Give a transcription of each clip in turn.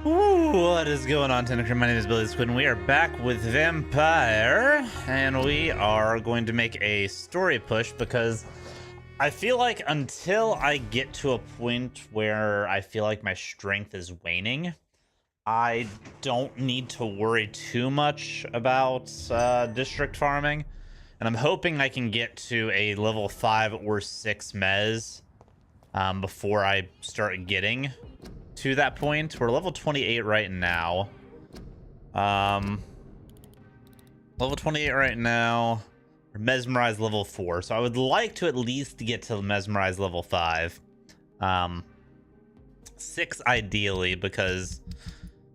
Ooh, what is going on, Tentacle? My name is Billy Squid, and we are back with Vampyr, and we are going to make a story push because I feel like until I get to a point where I feel like my strength is waning, I don't need to worry too much about district farming, and I'm hoping I can get to a level 5 or 6 mez before I start getting to that point. We're level 28 right now. Level 28 right now. We're Mesmerize level 4. So I would like to at least get to Mesmerize level 5. 6 ideally, because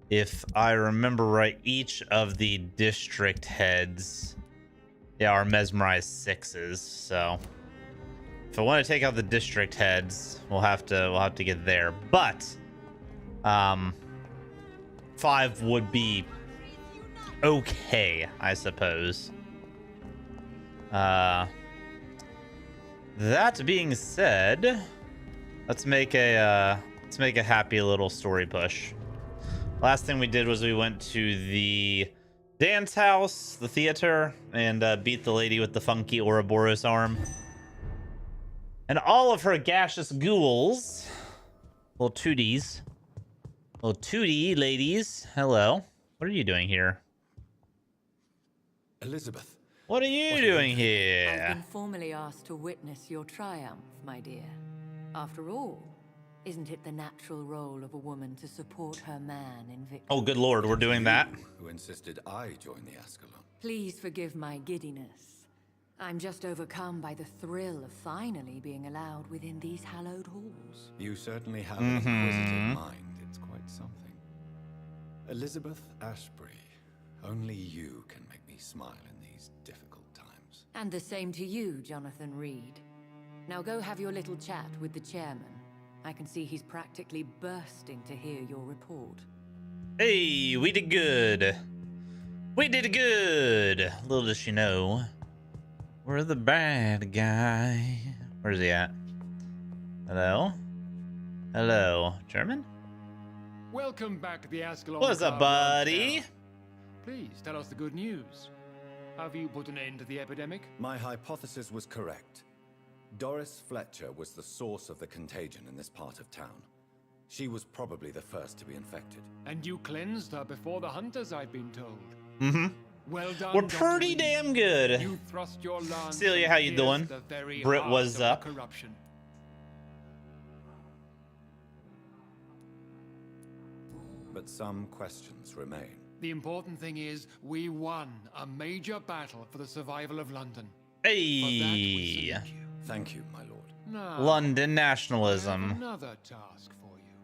if I remember right, each of the district heads, yeah, are Mesmerize 6s. So if I want to take out the district heads, we'll have to get there. But 5 would be okay, I suppose. That being said, let's make a happy little story push. Last thing we did was we went to the dance house, the theater, and beat the lady with the funky Ouroboros arm and all of her gaseous ghouls. Little tooties. Little tootie ladies. Hello. What are you doing here? Elizabeth. What are you doing I've here? been formally asked to witness your triumph, my dear. After all, isn't it the natural role of a woman to support her man in victory? Oh, good lord, we're doing that. Who insisted I join the Ascalon? Please forgive my giddiness. I'm just overcome by the thrill of finally being allowed within these hallowed halls. You certainly have an inquisitive mind. It's quite something. Elizabeth Ashbury, only you can make me smile in these difficult times. And the same to you, Jonathan Reed. Now go have your little chat with the chairman. I can see he's practically bursting to hear your report. Hey, we did good. We did good. Little does she know, we're the bad guy. Where's he at? Hello? Hello. German? Welcome back to the Ascalon. What's up, buddy? Please tell us the good news. Have you put an end to the epidemic? My hypothesis was correct. Doris Fletcher was the source of the contagion in this part of town. She was probably the first to be infected. And you cleansed her before the hunters, I've been told. Mm-hmm. Well done. We're Dr. pretty Reed. damn good. You thrust your lance. Celia, how you and doing? pierced the very Brit heart was of the up. corruption. But some questions remain. The important thing is, we won a major battle for the survival of London. For that, we Hey. salute you. Thank you, my lord. Now, London I have nationalism. another task for you.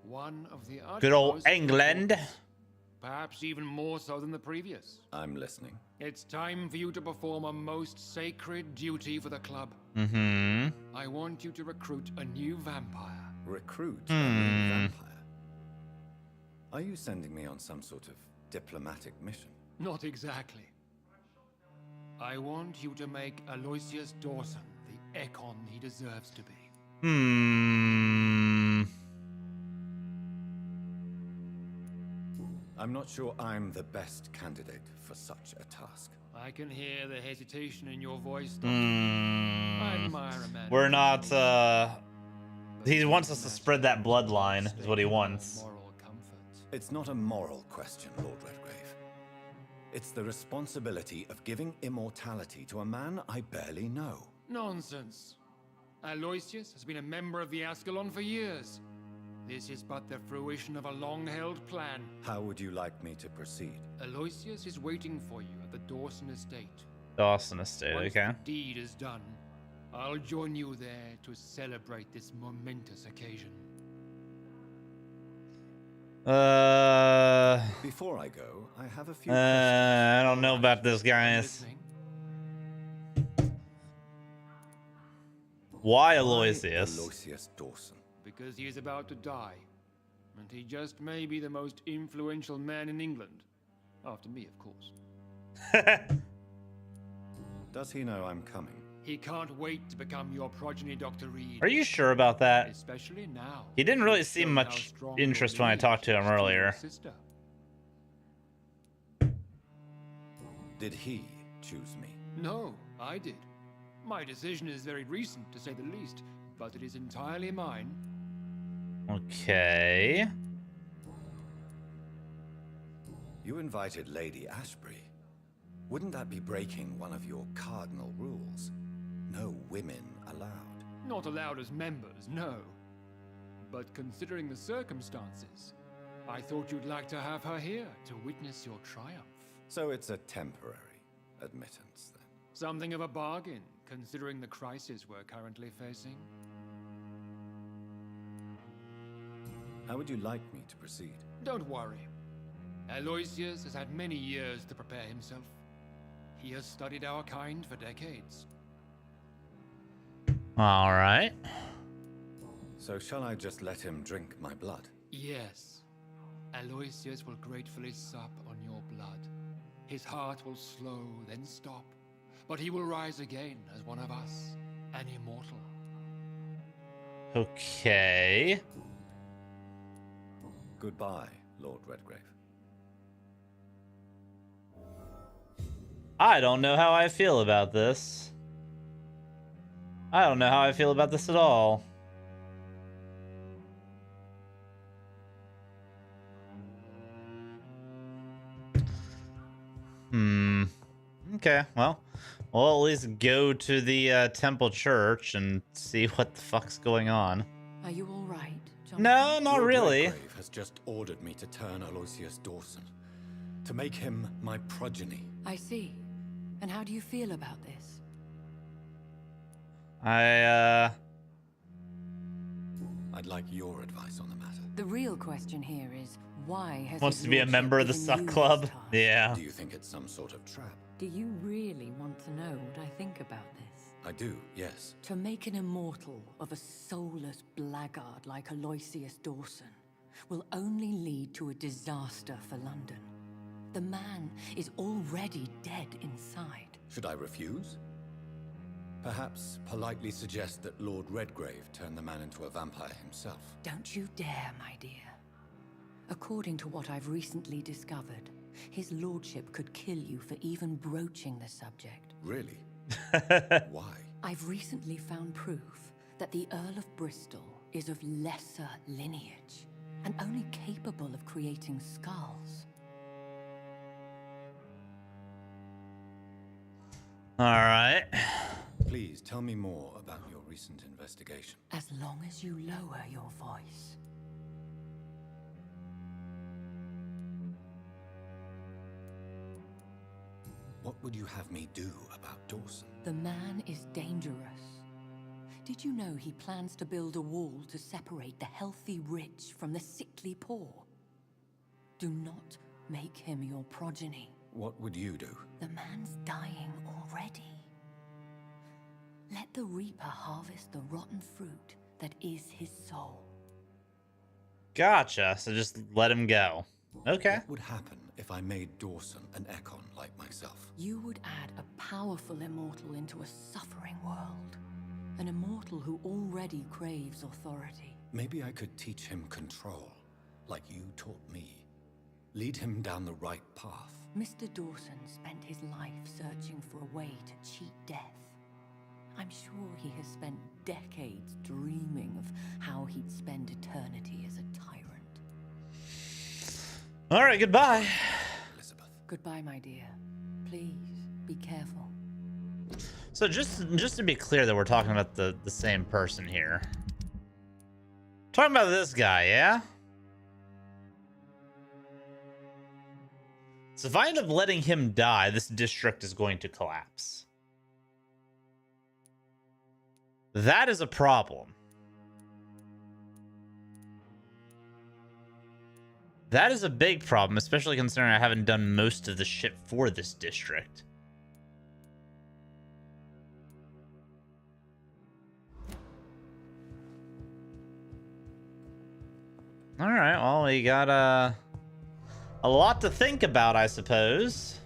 One of the Good old utmost England. importance, perhaps even more so than the previous. I'm listening. It's time for you to perform a most sacred duty for the club. Mm-hmm. I want you to recruit a new vampire. Recruit a new vampire. Are you sending me on some sort of diplomatic mission? Not exactly. I want you to make Aloysius Dawson the Ekon he deserves to be. I'm not sure I'm the best candidate for such a task. I can hear the hesitation in your voice, Doctor. I admire a man. We're who not, knows he wants us to spread that bloodline, is what he wants. moral comfort. It's not a moral question, Lord Redgrave. It's the responsibility of giving immortality to a man I barely know. Nonsense. Aloysius has been a member of the Ascalon for years. This is but the fruition of a long-held plan. How would you like me to proceed? Aloysius is waiting for you at the Dawson estate. Dawson estate, Once okay. the deed is done, I'll join you there to celebrate this momentous occasion. Before I go, I have a few I don't know about this, guys. Listening? Why Why Aloysius? Aloysius Dawson. Because he is about to die. And he just may be the most influential man in England. After me, of course. Does he know I'm coming? He can't wait to become your progeny, Dr. Reed. Are you sure about that? Especially now. He didn't really You've seem shown much how strong interest your when I talked to him lineage is your earlier. sister. Did he choose me? No, I did. My decision is very recent, to say the least, but it is entirely mine. Okay. You invited Lady Ashbury. Wouldn't that be breaking one of your cardinal rules? No women allowed. Not allowed as members, no. But considering the circumstances, I thought you'd like to have her here to witness your triumph. So it's a temporary admittance, then. Something of a bargain, considering the crisis we're currently facing. How would you like me to proceed? Don't worry. Aloysius has had many years to prepare himself. He has studied our kind for decades. All right. So shall I just let him drink my blood? Yes. Aloysius will gratefully sup on your blood. His heart will slow, then stop. But he will rise again as one of us, an immortal. Okay. Goodbye, Lord Redgrave. I don't know how I feel about this. I don't know how I feel about this at all. Okay, well, we'll at least go to the temple church and see what the fuck's going on. Are you all right, Jonathan? No, not Lord really. Redgrave has just ordered me to turn Aloysius Dawson, to make him my progeny. I see. And how do you feel about this? I'd like your advice on the matter. The real question here is, why has Wants his to be a lordship member of the given Suck you this Club. task? Yeah. Do you think it's some sort of trap? Do you really want to know what I think about this? I do, yes. To make an immortal of a soulless blackguard like Aloysius Dawson will only lead to a disaster for London. The man is already dead inside. Should I refuse? Perhaps politely suggest that Lord Redgrave turn the man into a vampire himself. Don't you dare, my dear. According to what I've recently discovered, his lordship could kill you for even broaching the subject. Really? Why? I've recently found proof that the Earl of Bristol is of lesser lineage and only capable of creating skulls. All right. Please tell me more about your recent investigation. As long as you lower your voice. What would you have me do about Dawson? The man is dangerous. Did you know he plans to build a wall to separate the healthy rich from the sickly poor? Do not make him your progeny. What would you do? The man's dying already. Let the Reaper harvest the rotten fruit that is his soul. Gotcha. So just let him go. Okay. What would happen if I made Dawson an Ekon like myself? You would add a powerful immortal into a suffering world. An immortal who already craves authority. Maybe I could teach him control, like you taught me. Lead him down the right path. Mr. Dawson spent his life searching for a way to cheat death. I'm sure he has spent decades dreaming of how he'd spend eternity as a tyrant. All right, goodbye. Elizabeth. Goodbye, my dear. Please, be careful. So just to be clear that we're talking about the same person here. Talking about this guy, yeah? So if I end up letting him die, this district is going to collapse. That is a problem. That is a big problem, especially considering I haven't done most of the shit for this district. All right, well, we got a lot to think about, I suppose.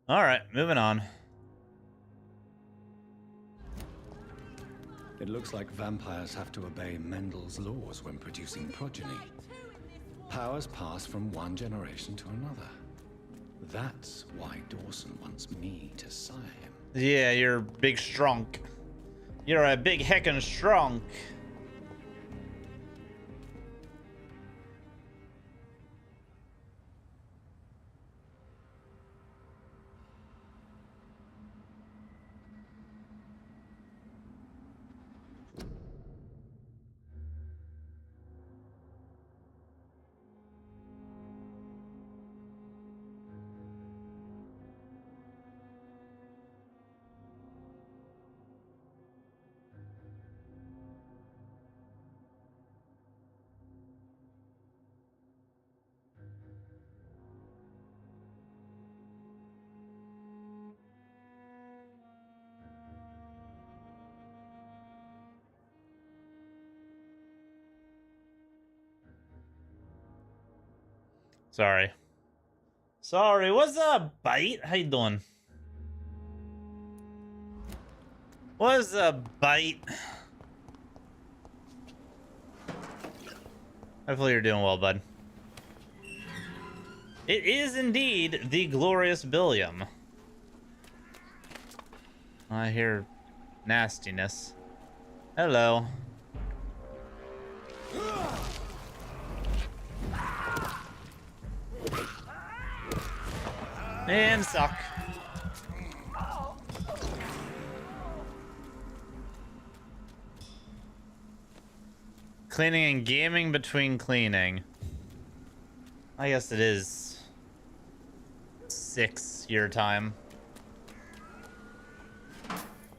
All right, moving on. It looks like vampires have to obey Mendel's laws when producing progeny. Powers pass from one generation to another. That's why Dawson wants me to sire him. Yeah, you're big strong. You're a big heckin' strong. Sorry. Sorry, what's up, Bite? How you doing? What's up, Bite? Hopefully you're doing well, bud. It is indeed the glorious Billiam. I hear nastiness. Hello. And suck. Cleaning and gaming between cleaning. I guess it is 6 your time.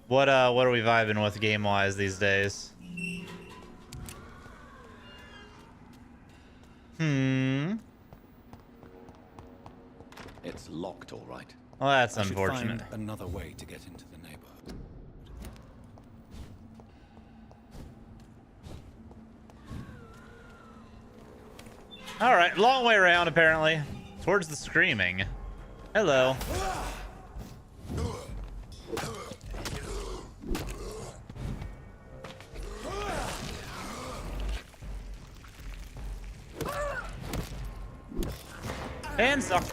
What are we vibing with game-wise these days? It's locked, all right. Well, that's I should unfortunate. find another way to get into the neighborhood. All right, long way around apparently. Towards the screaming. Hello. And suck.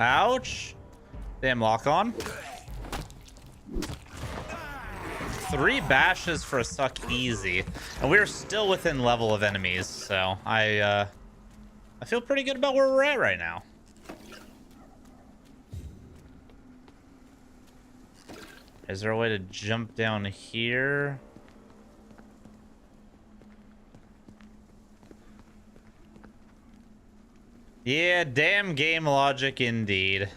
Ouch. Damn, lock on. 3 bashes for a suck easy. And we're still within level of enemies, so I feel pretty good about where we're at right now. Is there a way to jump down here? Yeah, damn game logic indeed.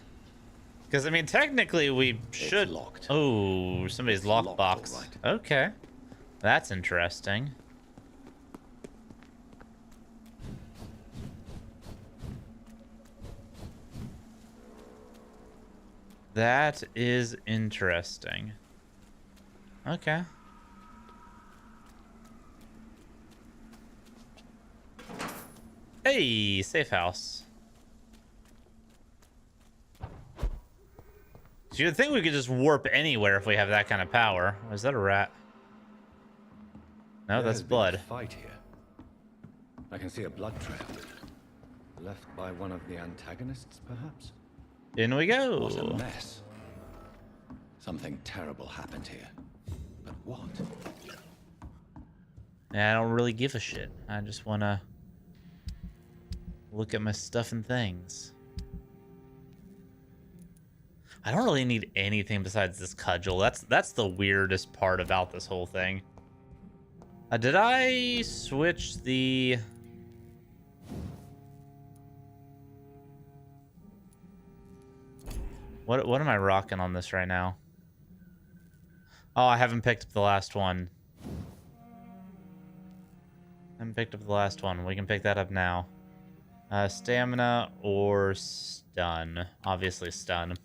Because, I mean, technically we should... It's locked. Oh, somebody's It's locked, lockbox. all right. Okay. That's interesting. That is interesting. Okay. Hey, safe house. So you'd think we could just warp anywhere if we have that kind of power. Is that a rat? No, There that's has been a blood. fight here. I can see a blood trail. Left by one of the antagonists, perhaps? In we go. What a mess. Something terrible happened here. But what? Yeah, I don't really give a shit. I just want to look at my stuff and things. I don't really need anything besides this cudgel. That's the weirdest part about this whole thing. Did I switch the... What am I rocking on this right now? Oh, I haven't picked up the last one. I haven't picked up the last one. We can pick that up now. Stamina or stun. Obviously stun.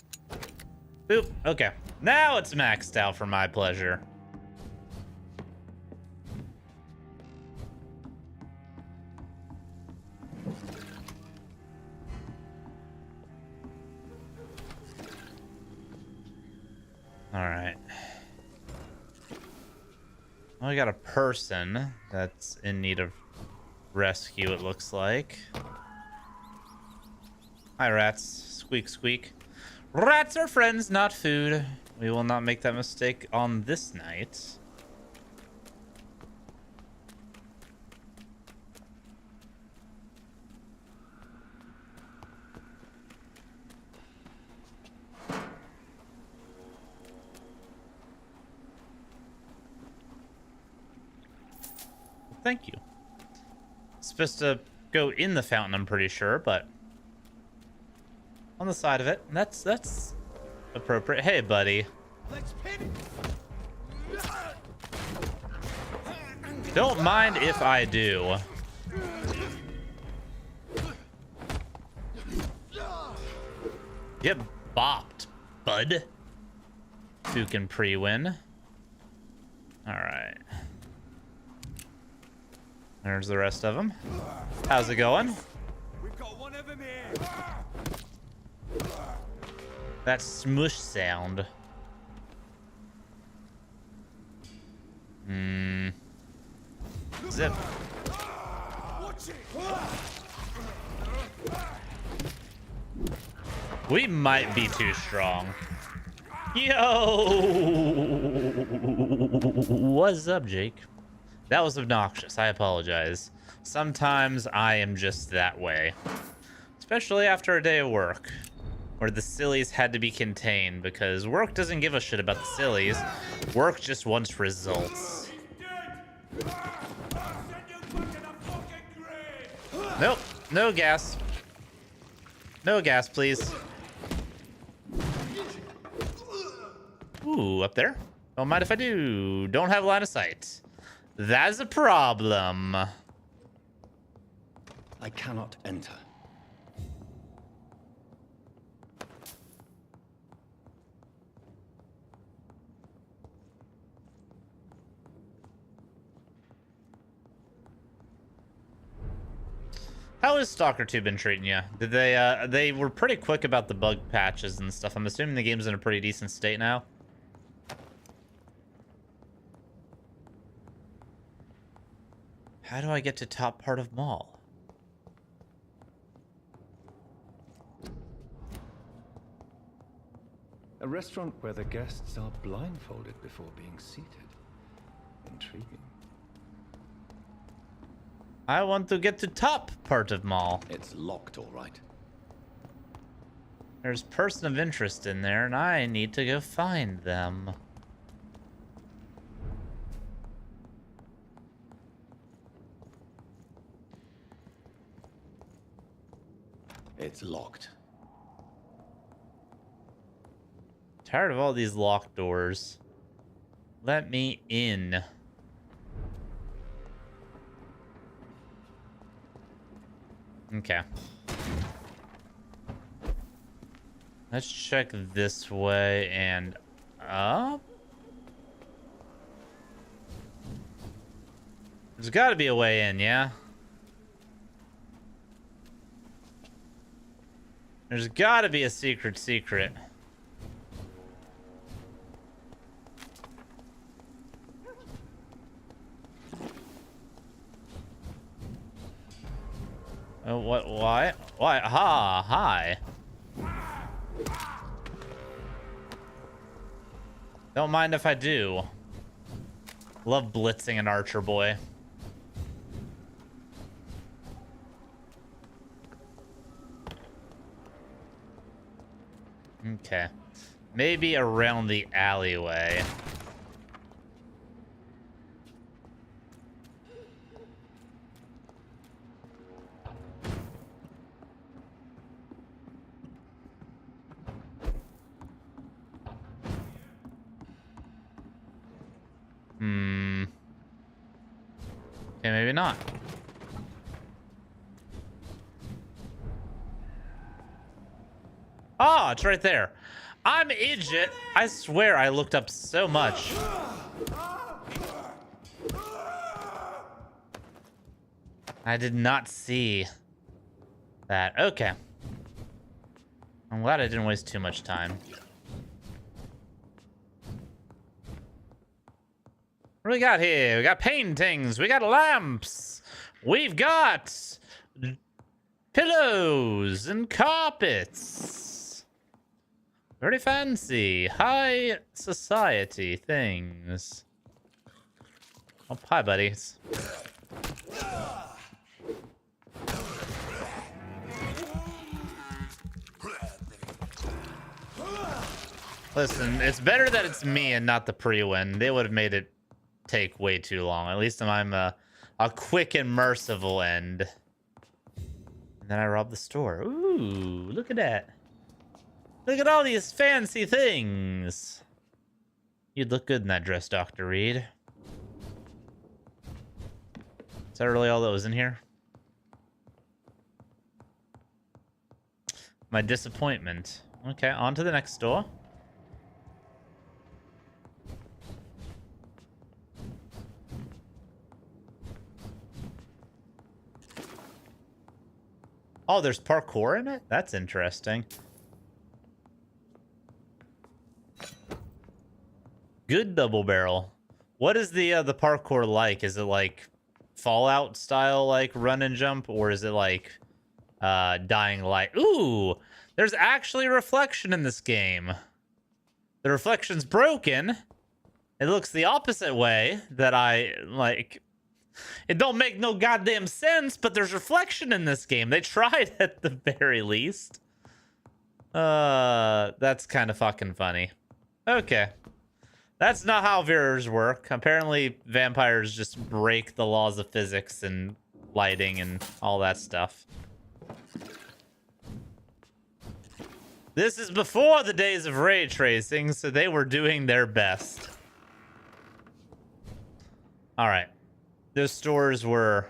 Boop. Okay. Now it's maxed out for my pleasure. All right. Well, we got a person that's in need of rescue, it looks like. Hi, rats. Squeak, squeak. Rats are friends, not food. We will not make that mistake on this night. Thank you. It's supposed to go in the fountain, I'm pretty sure, but on the side of it, that's appropriate. Hey, buddy. Don't mind if I do. Get bopped, bud. Who can pre-win? All right. There's the rest of them. How's it going? We've got one of them here. That smush sound. Zip. Watch it. We might be too strong. Yo! What's up, Jake? That was obnoxious. I apologize. Sometimes I am just that way. Especially after a day of work, where the sillies had to be contained, because work doesn't give a shit about the sillies. Work just wants results. Nope. No gas. No gas, please. Ooh, up there? Don't mind if I do. Don't have line of sight. That's a problem. I cannot enter. How has Stalker 2 been treating you? Did they were pretty quick about the bug patches and stuff. I'm assuming the game's in a pretty decent state now. How do I get to top part of mall? A restaurant where the guests are blindfolded before being seated. Intriguing. I want to get to top part of mall. It's locked, all right. There's person of interest in there, and I need to go find them. It's locked. Tired of all these locked doors. Let me in. Okay. Let's check this way and up. There's got to be a way in, yeah? There's got to be a secret. Oh, what? Why? Why? Ha! Hi. Don't mind if I do. Love blitzing an archer boy. Okay. Maybe around the alleyway. Okay, maybe not. Ah, it's right there. I'm idiot. I swear I looked up so much. I did not see that. Okay. I'm glad I didn't waste too much time. What do we got here? We got paintings. We got lamps. We've got pillows and carpets. Very fancy. High society things. Oh, hi, buddies. Listen, it's better that it's me and not the pre-win. They would have made it take way too long. At least I'm a quick and merciful end. And then I rob the store. Ooh, look at that. Look at all these fancy things. You'd look good in that dress, Dr. Reed. Is that really all that was in here? My disappointment. Okay, on to the next door. Oh, there's parkour in it? That's interesting. Good double barrel. What is the parkour like? Is it like Fallout style, like run and jump? Or is it like Dying Light? Ooh, there's actually reflection in this game. The reflection's broken. It looks the opposite way that I like. It don't make no goddamn sense, but there's reflection in this game. They tried at the very least. That's kind of fucking funny. Okay. That's not how mirrors work. Apparently, vampires just break the laws of physics and lighting and all that stuff. This is before the days of ray tracing, so they were doing their best. All right. Those stores were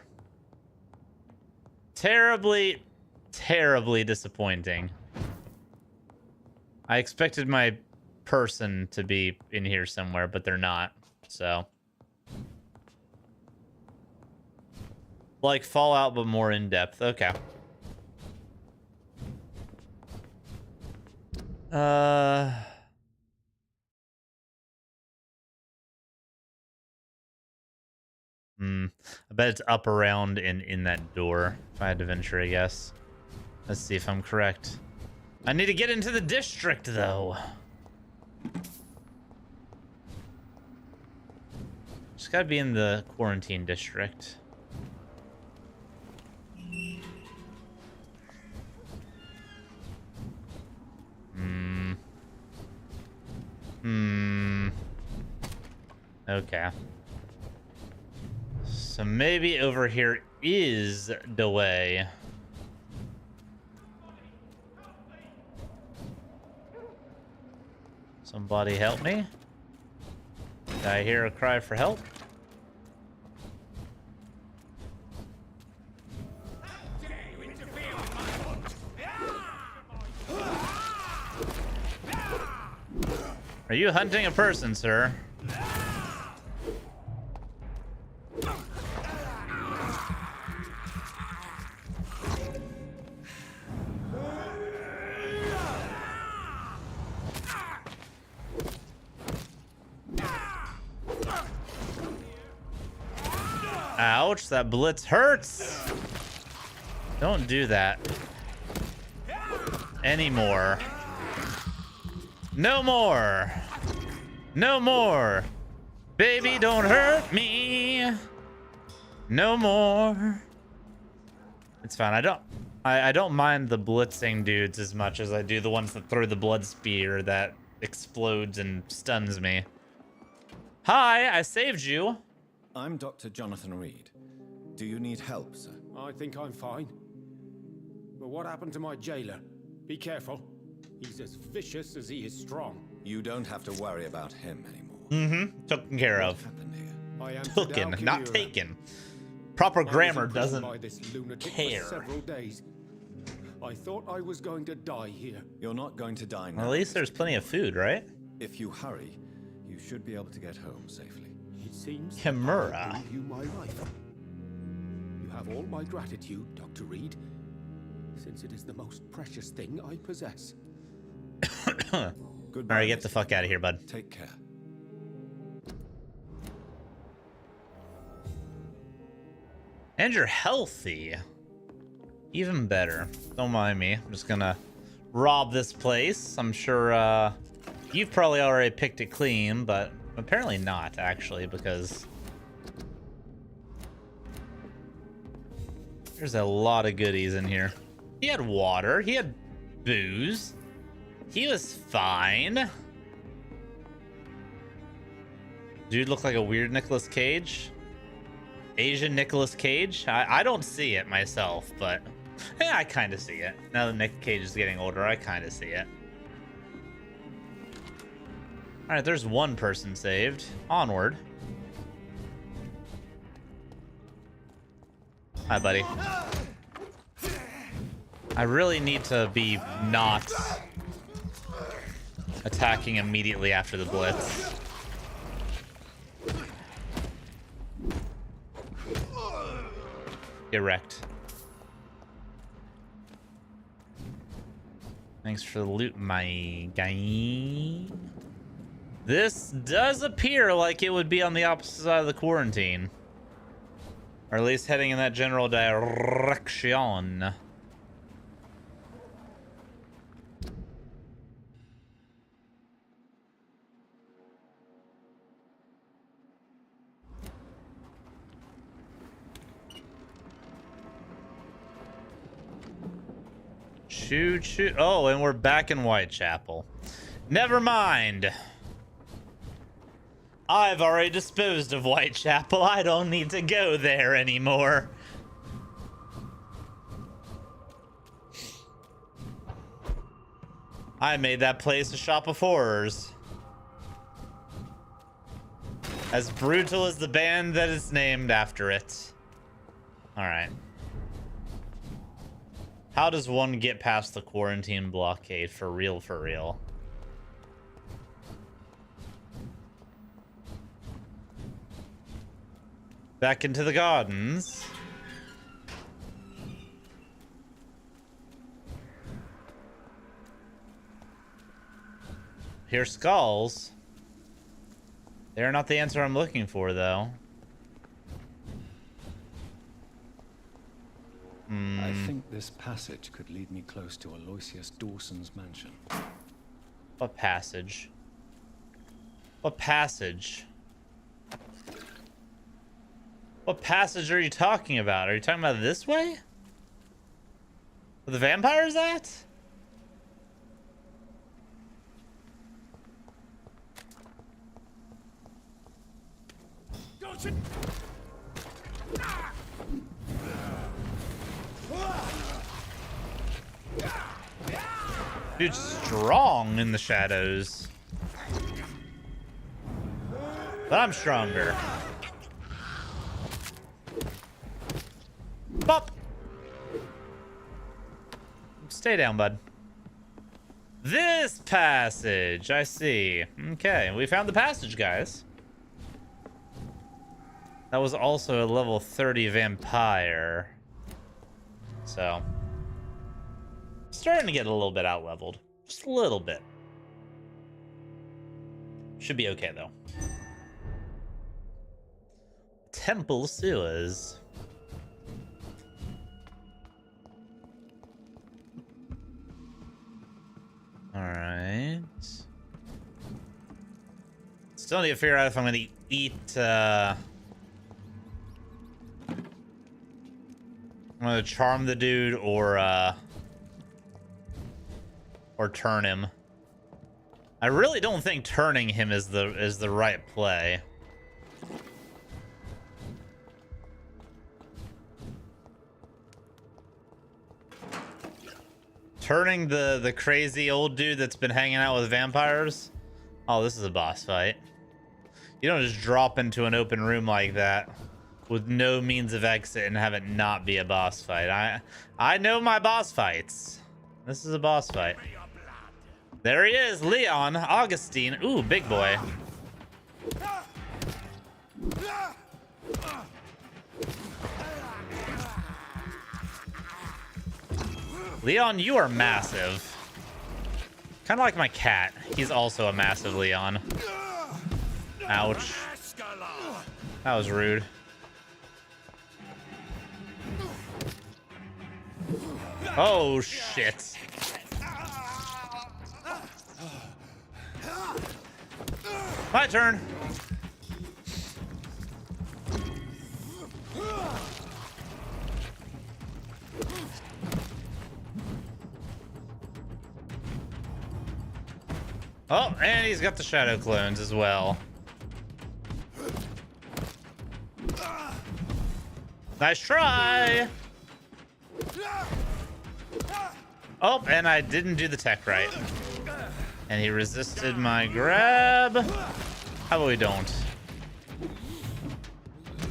terribly, terribly disappointing. I expected my person to be in here somewhere, but they're not. So, like Fallout, but more in depth. Okay. I bet it's up around in that door. If I had to venture a guess. Let's see if I'm correct. I need to get into the district, though. Just gotta be in the quarantine district. Okay. So maybe over here is the way. Somebody help me. Did I hear a cry for help? Are you hunting a person, sir? Ouch, that blitz hurts. Don't do that anymore. No more. No more. Baby, don't hurt me. No more. It's fine. I don't mind the blitzing dudes as much as I do the ones that throw the blood spear that explodes and stuns me. Hi, I saved you. I'm Dr. Jonathan Reed. Do you need help, sir? I think I'm fine. But what happened to my jailer? Be careful. He's as vicious as he is strong. You don't have to worry about him anymore. Taken care of. What happened here? I am Taken, Fidel not Kibira. taken. Proper I was grammar imprisoned doesn't by this lunatic care. for several days. I thought I was going to die here. You're not going to die now. Well, at least there's plenty of food, right? If you hurry, you should be able to get home safely. It seems Chimera. I gave you my life. You have all my gratitude, Dr. Reed, since it is the most precious thing I possess. Goodbye. Alright, get the fuck out of here, bud. Take care. And you're healthy. Even better. Don't mind me. I'm just gonna rob this place. I'm sure you've probably already picked it clean, but apparently not, actually, because there's a lot of goodies in here. He had water. He had booze. He was fine. Dude looked like a weird Nicolas Cage. Asian Nicolas Cage. I don't see it myself, but yeah, I kind of see it. Now that Nick Cage is getting older, I kind of see it. All right, there's one person saved. Onward. Hi, buddy. I really need to be not attacking immediately after the blitz. Get wrecked. Thanks for the loot, my guy. This does appear like it would be on the opposite side of the quarantine. Or at least heading in that general direction. Choo choo. Oh, and we're back in Whitechapel. Never mind. I've already disposed of Whitechapel. I don't need to go there anymore. I made that place a shop of horrors. As brutal as the band that is named after it. Alright. How does one get past the quarantine blockade for real, for real? Back into the gardens. Hear skulls. They're not the answer I'm looking for, though. I think this passage could lead me close to Aloysius Dawson's mansion. What passage? What passage? What passage are you talking about? Are you talking about this way? Where the vampires at? Dude's strong in the shadows. But I'm stronger. Bop! Stay down, bud. This passage, I see. Okay, we found the passage, guys. That was also a level 30 vampire. So, starting to get a little bit out leveled. Just a little bit. Should be okay, though. Temple sewers. Alright. Still need to figure out if I'm going to eat, I'm going to charm the dude or turn him. I really don't think turning him is the right play. Turning the crazy old dude that's been hanging out with vampires? Oh, this is a boss fight. You don't just drop into an open room like that with no means of exit and have it not be a boss fight. I know my boss fights. This is a boss fight. There he is, Leon Augustine. Ooh, big boy. Leon, you are massive. Kind of like my cat. He's also a massive Leon. Ouch. That was rude. Oh, shit. My turn. Oh, and he's got the shadow clones as well. Nice try. Oh, and I didn't do the tech right. And he resisted my grab. How about we don't?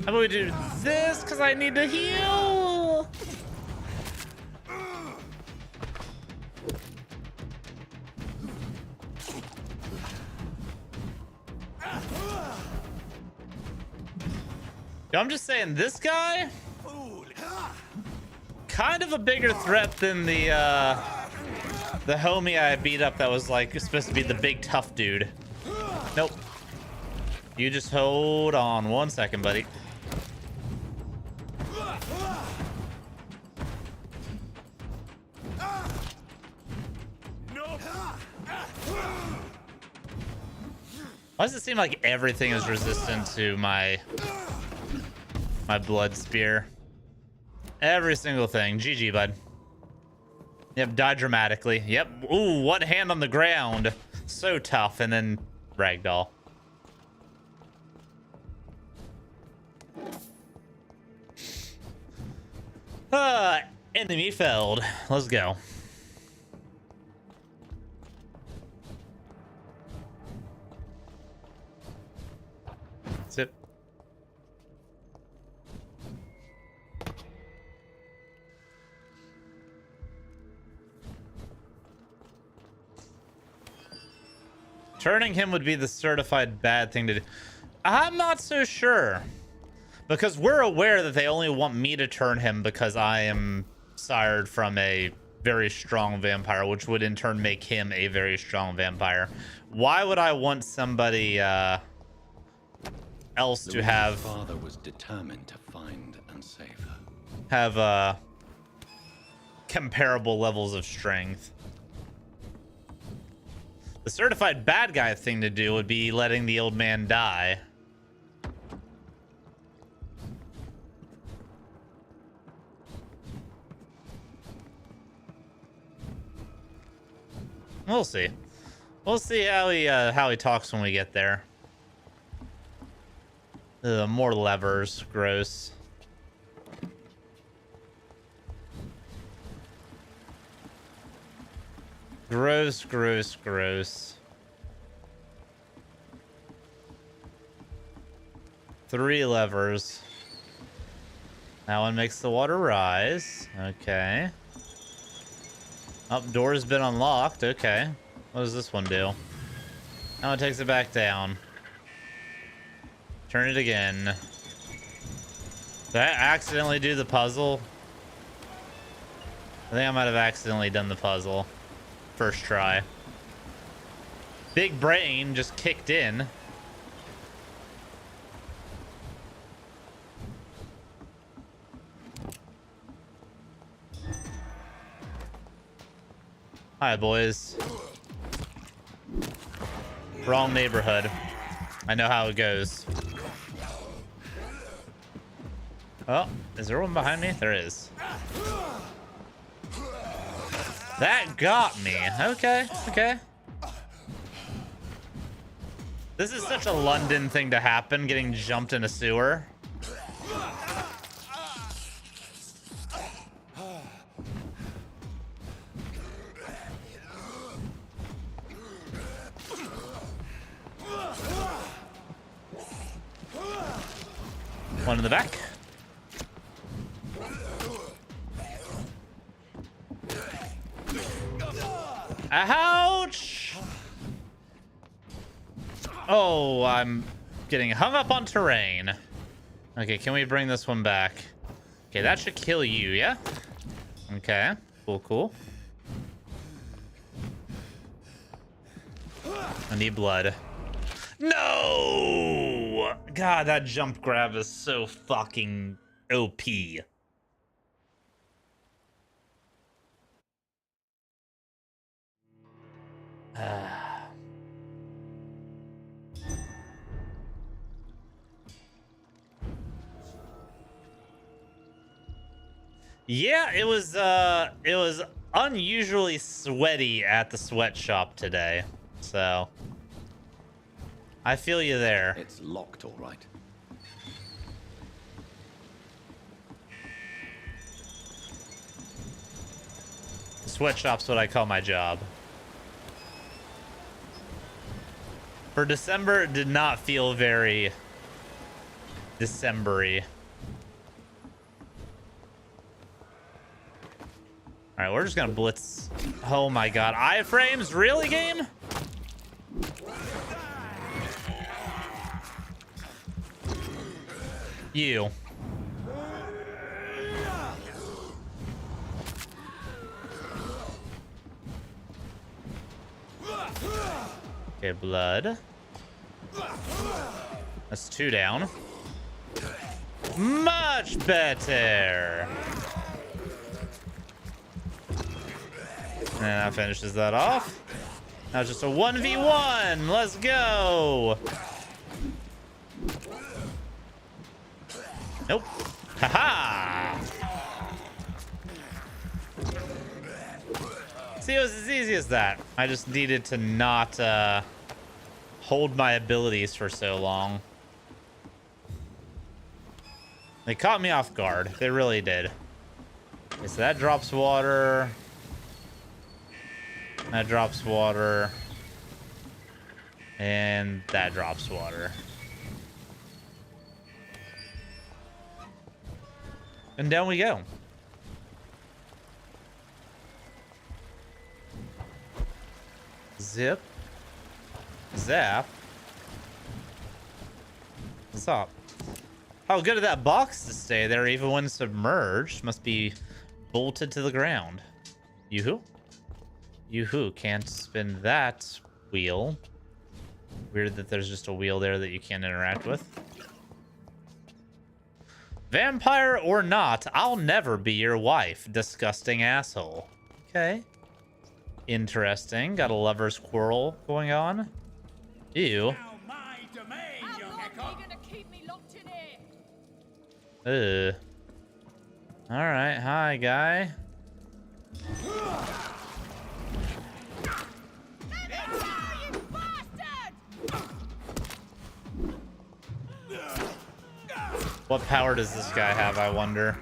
How about we do this? Because I need to heal. Yo, I'm just saying, this guy, kind of a bigger threat than the homie I beat up that was like supposed to be the big tough dude. Nope. You just hold on 1 second, buddy. Why does it seem like everything is resistant to my blood spear? Every single thing. GG, bud. Yep, die dramatically. Yep. Ooh, one hand on the ground. So tough, and then ragdoll. Enemy felled. Let's go. Zip. Turning him would be the certified bad thing to do. I'm not so sure. Because we're aware that they only want me to turn him because I am sired from a very strong vampire, which would in turn make him a very strong vampire. Why would I want somebody else to have... father was determined to find and save her. Have comparable levels of strength. The certified bad guy thing to do would be letting the old man die. We'll see. We'll see how he talks when we get there. More levers. Gross. Gross, gross, gross. 3 levers. That one makes the water rise. Okay. Up, door's been unlocked. Okay. What does this one do? Now it takes it back down. Turn it again. Did I accidentally do the puzzle? I think I might have accidentally done the puzzle. First try. Big brain just kicked in. Hi, boys. Wrong neighborhood. I know how it goes. Oh, is there one behind me? There is. That got me. Okay, okay. This is such a London thing to happen, getting jumped in a sewer. One in the back. Ouch! Oh, I'm getting hung up on terrain. Okay, can we bring this one back? Okay, that should kill you, yeah? Okay, cool, cool. I need blood. No! God, that jump grab is so fucking OP. Yeah, it was unusually sweaty at the sweatshop today. So I feel you there. It's locked, all right. Sweatshop's what I call my job. For December, it did not feel very December-y. All right, we're just gonna blitz. Oh my god, iframes, really, game? You. Okay, blood. That's 2 down. Much better. And that finishes that off. Now it's just a 1v1. Let's go. Nope. Haha. See, it was as easy as that. I just needed to not hold my abilities for so long. They caught me off guard. They really did. Okay, so that drops water. That drops water. And that drops water. And down we go. Zip. Zap. What's up? How good of that box to stay there even when submerged. Must be bolted to the ground. Yoo-hoo. Yoo-hoo. Can't spin that wheel. Weird that there's just a wheel there that you can't interact with. Vampire or not, I'll never be your wife, disgusting asshole. Okay. Interesting. Got a lover's quarrel going on. Ew. Alright, hi, guy. What power does this guy have, I wonder?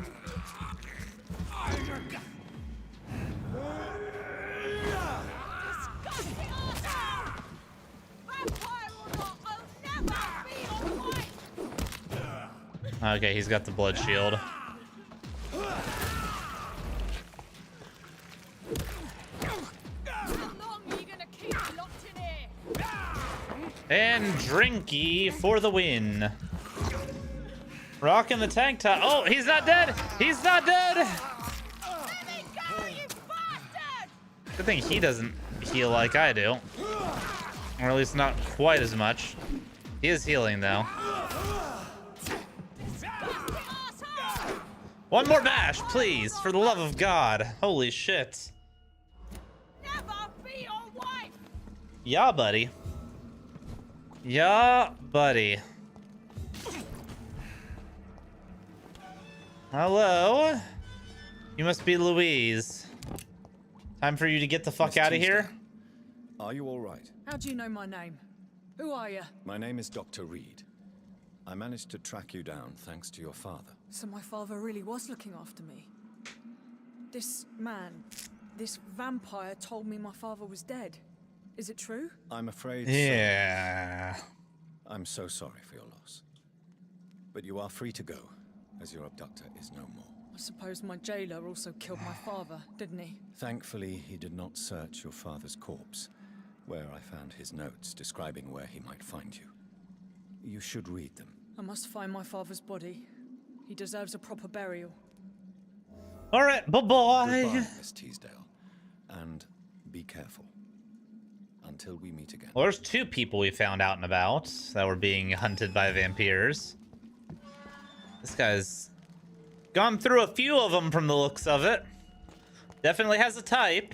Okay, he's got the blood shield. And Drinky for the win. Rocking the tank top. Oh, he's not dead. He's not dead. Good thing he doesn't heal like I do. Or at least not quite as much. He is healing though. One more bash, please, for the love of God. Holy shit. Yeah, buddy. Yeah, buddy. Hello? You must be Louise. Time for you to get the fuck out of here? Are you all right? How do you know my name? Who are you? My name is Dr. Reed. I managed to track you down thanks to your father. So my father really was looking after me. This man, this vampire told me my father was dead. Is it true? I'm afraid Yeah. so. I'm so sorry for your loss. But you are free to go, as your abductor is no more. I suppose my jailer also killed my father, didn't he? Thankfully, he did not search your father's corpse, where I found his notes describing where he might find you. You should read them. I must find my father's body. He deserves a proper burial. All right, bye-bye. Goodbye, Miss Teasdale. And be careful. Until we meet again. Well, there's 2 people we found out and about that were being hunted by vampires. This guy's gone through a few of them from the looks of it. Definitely has a type.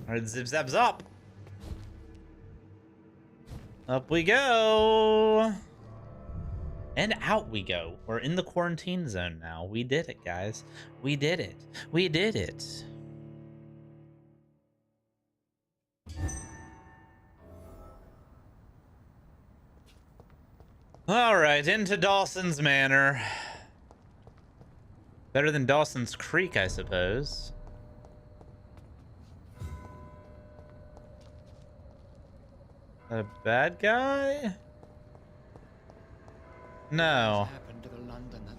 All right, zip zap zop. Up we go. And out we go. We're in the quarantine zone now. We did it, guys. We did it. We did it. All right, into Dawson's Manor. Better than Dawson's Creek, I suppose. A bad guy? No. What happened to the Londoner?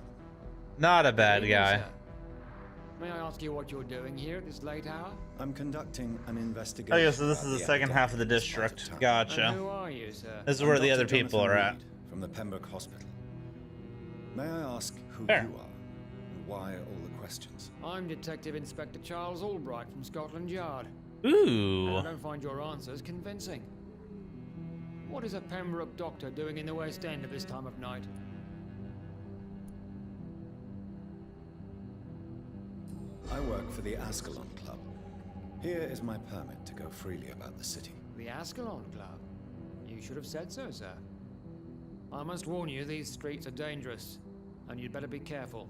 Not a bad Good evening, guy. sir. May I ask you what you're doing here at this late hour? I'm conducting an investigation. Oh yeah, so this is about the second half of the epidemic in this part district. of town. Gotcha. And who are you, sir? This is I'm where the Dr. other people Jonathan are at. Reed from the Pembroke Hospital. May I ask who Fair. you are? And why all the questions? I'm Detective Inspector Charles Albright from Scotland Yard. I Ooh. don't find your answers convincing. What is a Pembroke doctor doing in the West End at this time of night? I work for the Ascalon Club. Here is my permit to go freely about the city. The Ascalon Club? You should have said so, sir. I must warn you, these streets are dangerous, and you'd better be careful.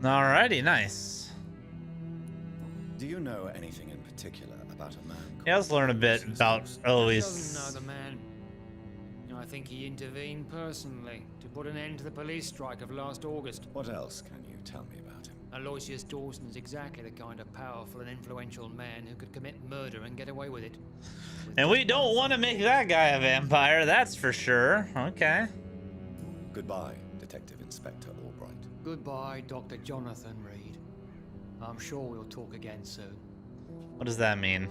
Alrighty, nice. Do you know anything in particular about a man called... Yeah, let's learn a bit about Doesn't know Eloise. the man. I think he intervened personally to put an end to the police strike of last August. What else can you tell me about him? Aloysius Dawson is exactly the kind of powerful and influential man who could commit murder and get away with it. And we don't want to make that guy a vampire, that's for sure. Okay. Goodbye, Detective Inspector Albright. Goodbye, Dr. Jonathan Reed. I'm sure we'll talk again soon. What does that mean?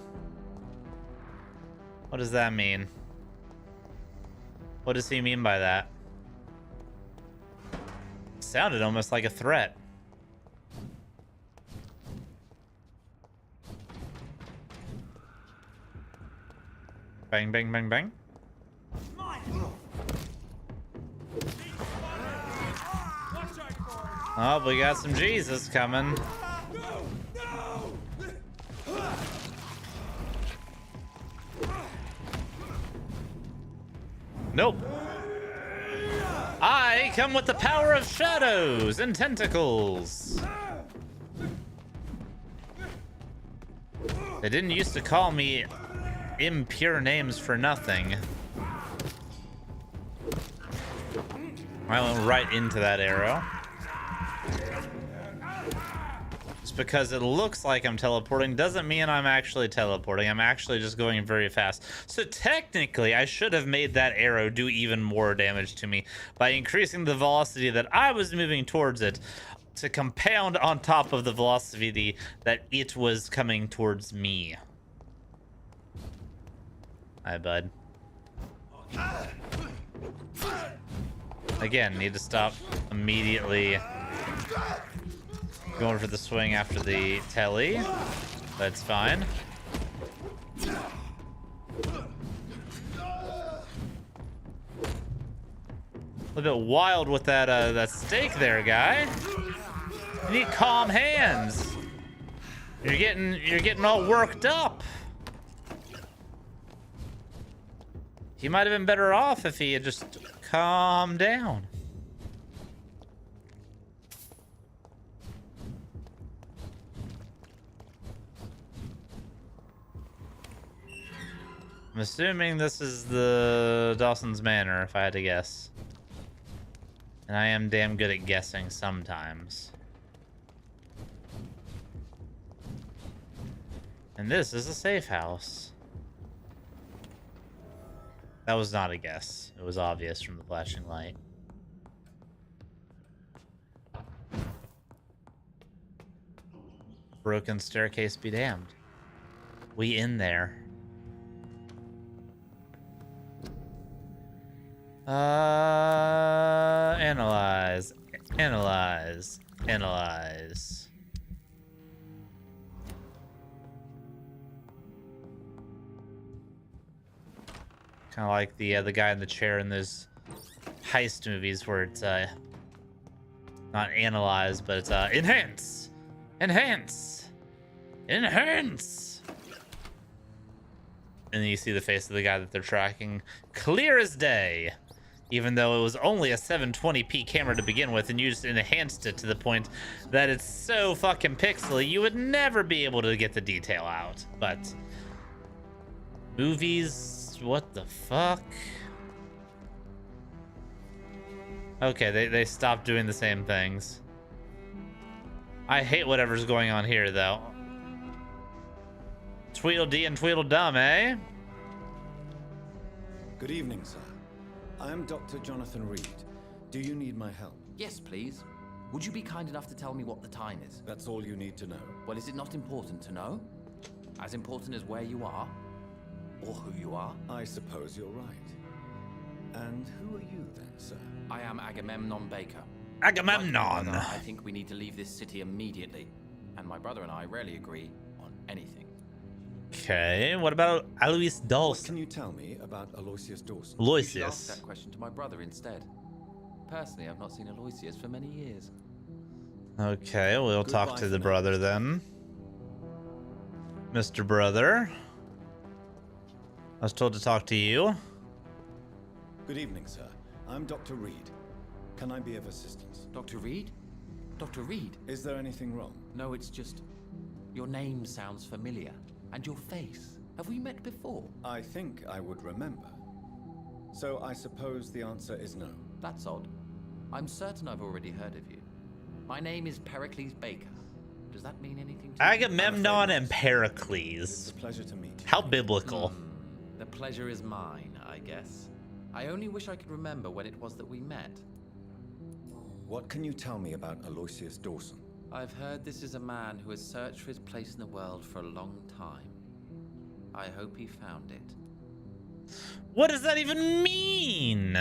What does that mean? What does he mean by that? Sounded almost like a threat. Bang, bang, bang, bang. Oh, we got some Jesus coming. Nope. I come with the power of shadows and tentacles. They didn't used to call me impure names for nothing. I went right into that arrow. Just because it looks like I'm teleporting doesn't mean I'm actually teleporting. I'm actually just going very fast. So technically, I should have made that arrow do even more damage to me by increasing the velocity that I was moving towards it to compound on top of the velocity that it was coming towards me. Hi, bud. Again, need to stop immediately going for the swing after the telly. That's fine. A little bit wild with that that stake there, guy. You need calm hands. You're getting all worked up. He might have been better off if he had just calmed down. I'm assuming this is the Dawson's Manor, if I had to guess. And I am damn good at guessing sometimes. And this is a safe house. That was not a guess. It was obvious from the flashing light. Broken staircase be damned. We in there. Analyze. Analyze. Analyze. Kind of like the guy in the chair in those heist movies where it's not analyze, but it's enhance, enhance, enhance. And then you see the face of the guy that they're tracking, clear as day, even though it was only a 720p camera to begin with, and you just enhanced it to the point that it's so fucking pixely you would never be able to get the detail out. But movies, what the fuck? Okay, they stopped doing the same things. I hate whatever's going on here, though. Tweedledee and Tweedledum, eh? Good evening, sir. I am Dr. Jonathan Reed. Do you need my help? Yes, please. Would you be kind enough to tell me what the time is? That's all you need to know. Well, is it not important to know? As important as where you are? Or who you are? I suppose you're right. And who are you then, sir? I am Agamemnon Baker. Agamemnon. Like my brother, I think we need to leave this city immediately. And my brother and I rarely agree on anything. Okay, what about Alois What Dawson? can you tell me about Aloysius Dawson? You should ask Aloysius. that question to my brother instead. Personally, I've not seen Aloysius for many years. Okay, we'll talk Goodbye to the for now, brother Mr. then. Mr. Brother. I was told to talk to you. Good evening, sir. I'm Dr. Reed. Can I be of assistance? Dr. Reed? Dr. Reed? Is there anything wrong? No, it's just... your name sounds familiar. And your face. Have we met before? I think I would remember. So I suppose the answer is no. That's odd. I'm certain I've already heard of you. My name is Pericles Baker. Does that mean anything to you? Agamemnon and It's Pericles. a pleasure to meet you. How biblical. The pleasure is mine, I guess. I only wish I could remember when it was that we met. What can you tell me about Aloysius Dawson? I've heard this is a man who has searched for his place in the world for a long time. I hope he found it. What does that even mean?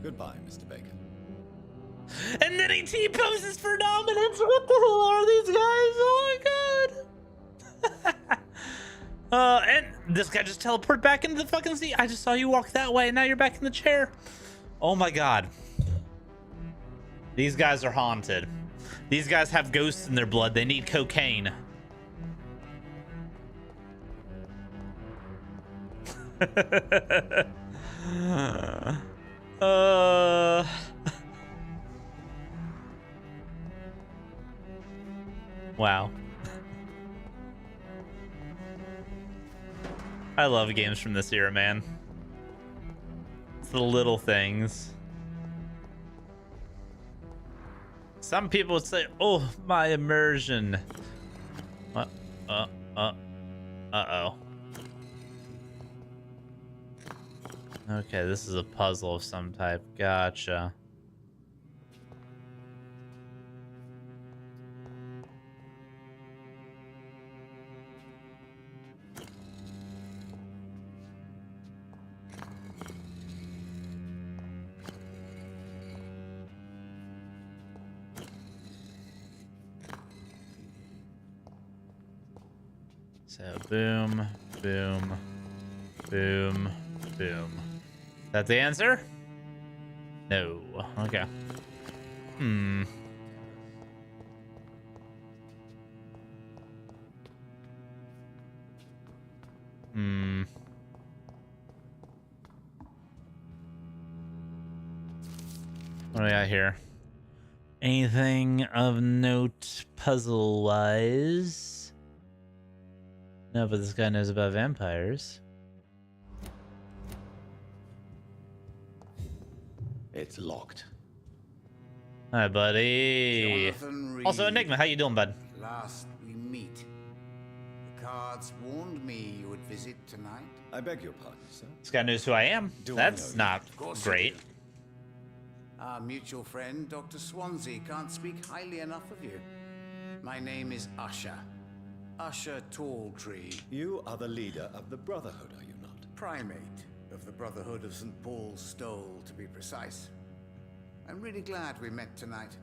Goodbye, Mr. Baker. And then he T-poses for dominance. What the hell are these guys? Oh my god. And this guy just teleported back into the fucking seat. I just saw you walk that way, and now you're back in the chair. Oh my god. These guys are haunted. These guys have ghosts in their blood. They need cocaine. Wow. I love games from this era, man. It's the little things. Some people would say, "Oh, my immersion." Uh-oh. Okay, this is a puzzle of some type. Gotcha. So boom, boom, boom, boom. That the answer? No. Okay. Hmm. What do we got here? Anything of note puzzle-wise? No, but this guy knows about vampires. It's locked. Hi, buddy. Jonathan Also, Reed. Enigma, how you doing, bud? Last we meet. The cards warned me you would visit tonight. I beg your pardon, sir. This guy knows who I am. Do I That's know you? not Of course you great. do. Our mutual friend, Dr. Swansea, can't speak highly enough of you. My name is Usher. Usher Talltree, You are the leader of the Brotherhood, are you not? primate of the Brotherhood of St. Paul's Stole, to be precise. I'm really glad we met tonight.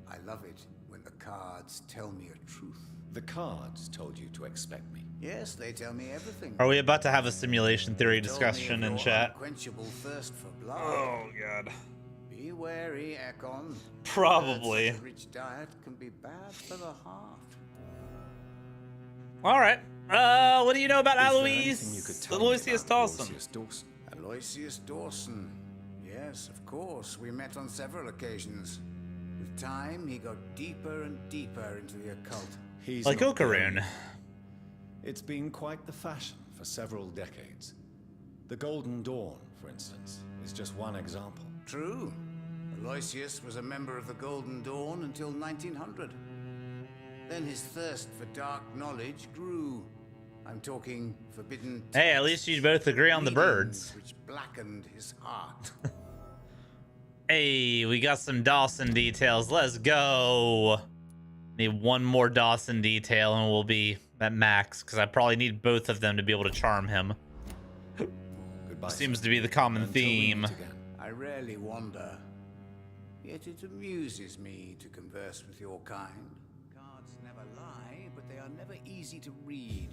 I love it when the cards tell me a truth. The cards told you to expect me. Yes, they tell me everything. Are we about to have a simulation theory Told me discussion of in your chat? unquenchable thirst for blood. God. Be wary, Ekon. Probably. A rich diet can be bad for the heart. All right. What do you know about Is there Alois? anything you could tell me Aloysius about Dawson. Aloysius Dawson? Aloysius Dawson. Yes, of course. We met on several occasions. With time, he got deeper and deeper into the occult. He's Like not Okaroon. there. It's been quite the fashion for several decades. The Golden Dawn, for instance, is just one example. True. Aloysius was a member of the Golden Dawn until 1900. Then his thirst for dark knowledge grew. I'm talking forbidden Hey, at least you both agree on the birds. readings which blackened his heart. Hey, we got some Dawson details. Let's go. Need one more Dawson detail and we'll be at max, because I probably need both of them to be able to charm him. Goodbye. Seems sir. to be the common Until we theme. meet again. I rarely wander, yet it amuses me to converse with your kind. Cards never lie, but they are never easy to read.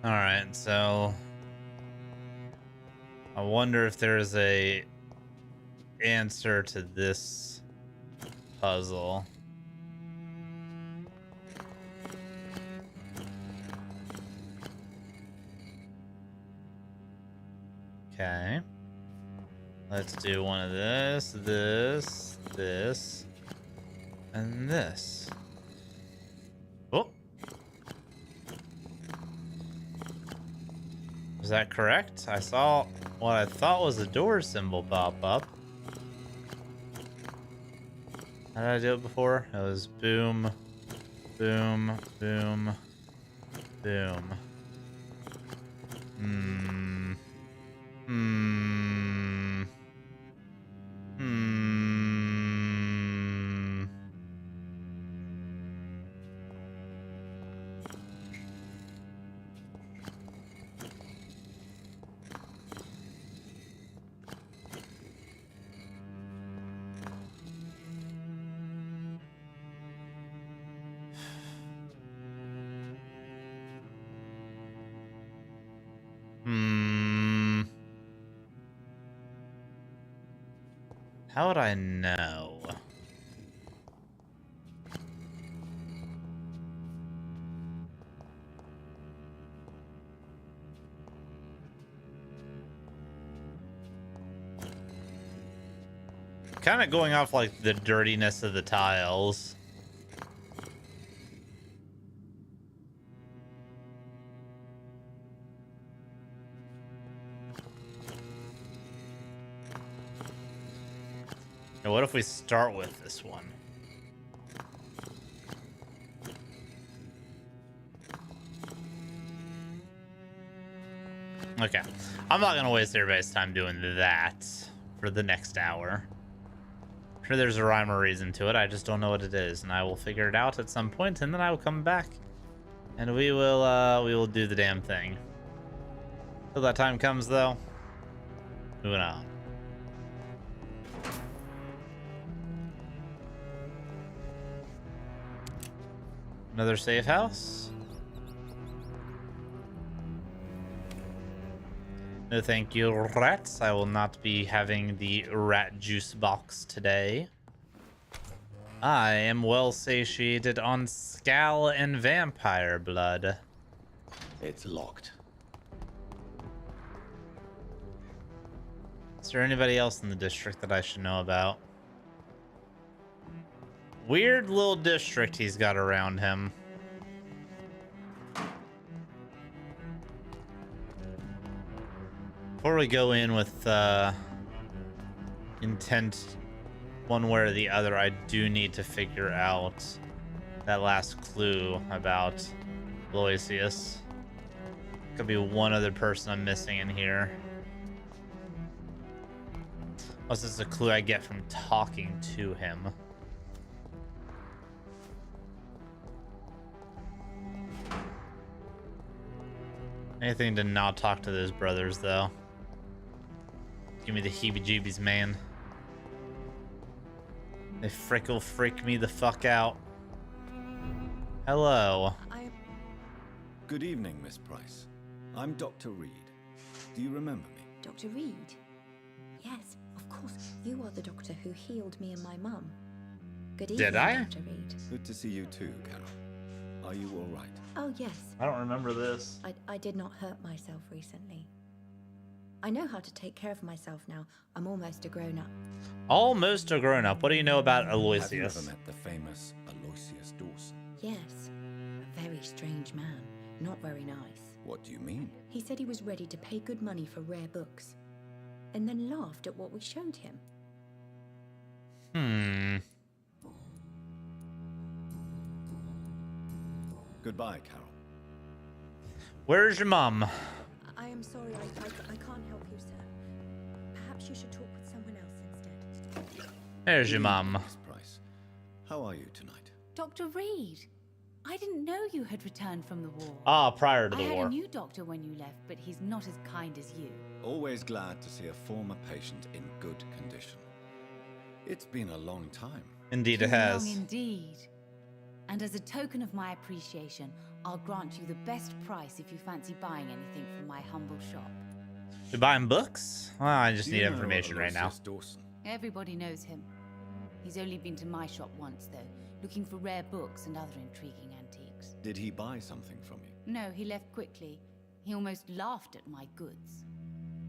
All right, so I wonder if there's a answer to this puzzle. Okay. Let's do one of this, this, and this. Oh. Is that correct? I saw what I thought was a door symbol pop up. How did I do it before? It was boom, boom, boom, boom. Hmm. Hmm. Hmm. Hmm. How would I know? Kind of going off like the dirtiness of the tiles. Now, what if we start with this one? Okay. I'm not going to waste everybody's time doing that for the next hour. I'm sure there's a rhyme or reason to it. I just don't know what it is, and I will figure it out at some point, and then I will come back and we will do the damn thing. Till that time comes, though, moving on. Another safe house? No thank you, rats. I will not be having the rat juice box today. I am well satiated on Scal and vampire blood. It's locked. Is there anybody else in the district that I should know about? Weird little district he's got around him. Before we go in with, intent one way or the other, I do need to figure out that last clue about Aloysius. Could be one other person I'm missing in here. Plus, this is a clue I get from talking to him. Anything to not talk to those brothers, though. Give me the heebie-jeebies, man. They freak me the fuck out. Hello. Good evening, Miss Price. I'm Dr. Reed. Do you remember me? Dr. Reed? Yes, of course. You are the doctor who healed me and my mum. Good evening, Did I? Dr. Reed. Good to see you too, Carol. Are you all right? Oh, yes. I don't remember this. I did not hurt myself recently. I know how to take care of myself now. I'm almost a grown-up. Almost a grown-up. What do you know about Have you Aloysius? ever met the famous Aloysius Dawson? Yes. A very strange man. Not very nice. What do you mean? He said he was ready to pay good money for rare books. And then laughed at what we showed him. Goodbye, Carol. Where's your mom? I am sorry, I can't help you, sir. Perhaps you should talk with someone else instead. There's your Good evening, mom. Miss Price. How are you tonight? Dr. Reed, I didn't know you had returned from the war. Ah, prior to I the had war. a new doctor when you left, but he's not as kind as you. Always glad to see a former patient in good condition. It's been a long time. Indeed it Too has. long indeed. And as a token of my appreciation, I'll grant you the best price if you fancy buying anything from my humble shop. You buying books? Well, I just Do need you know information right now. Aloysius Dawson? Everybody knows him. He's only been to my shop once, though, looking for rare books and other intriguing antiques. Did he buy something from you? No, he left quickly. He almost laughed at my goods.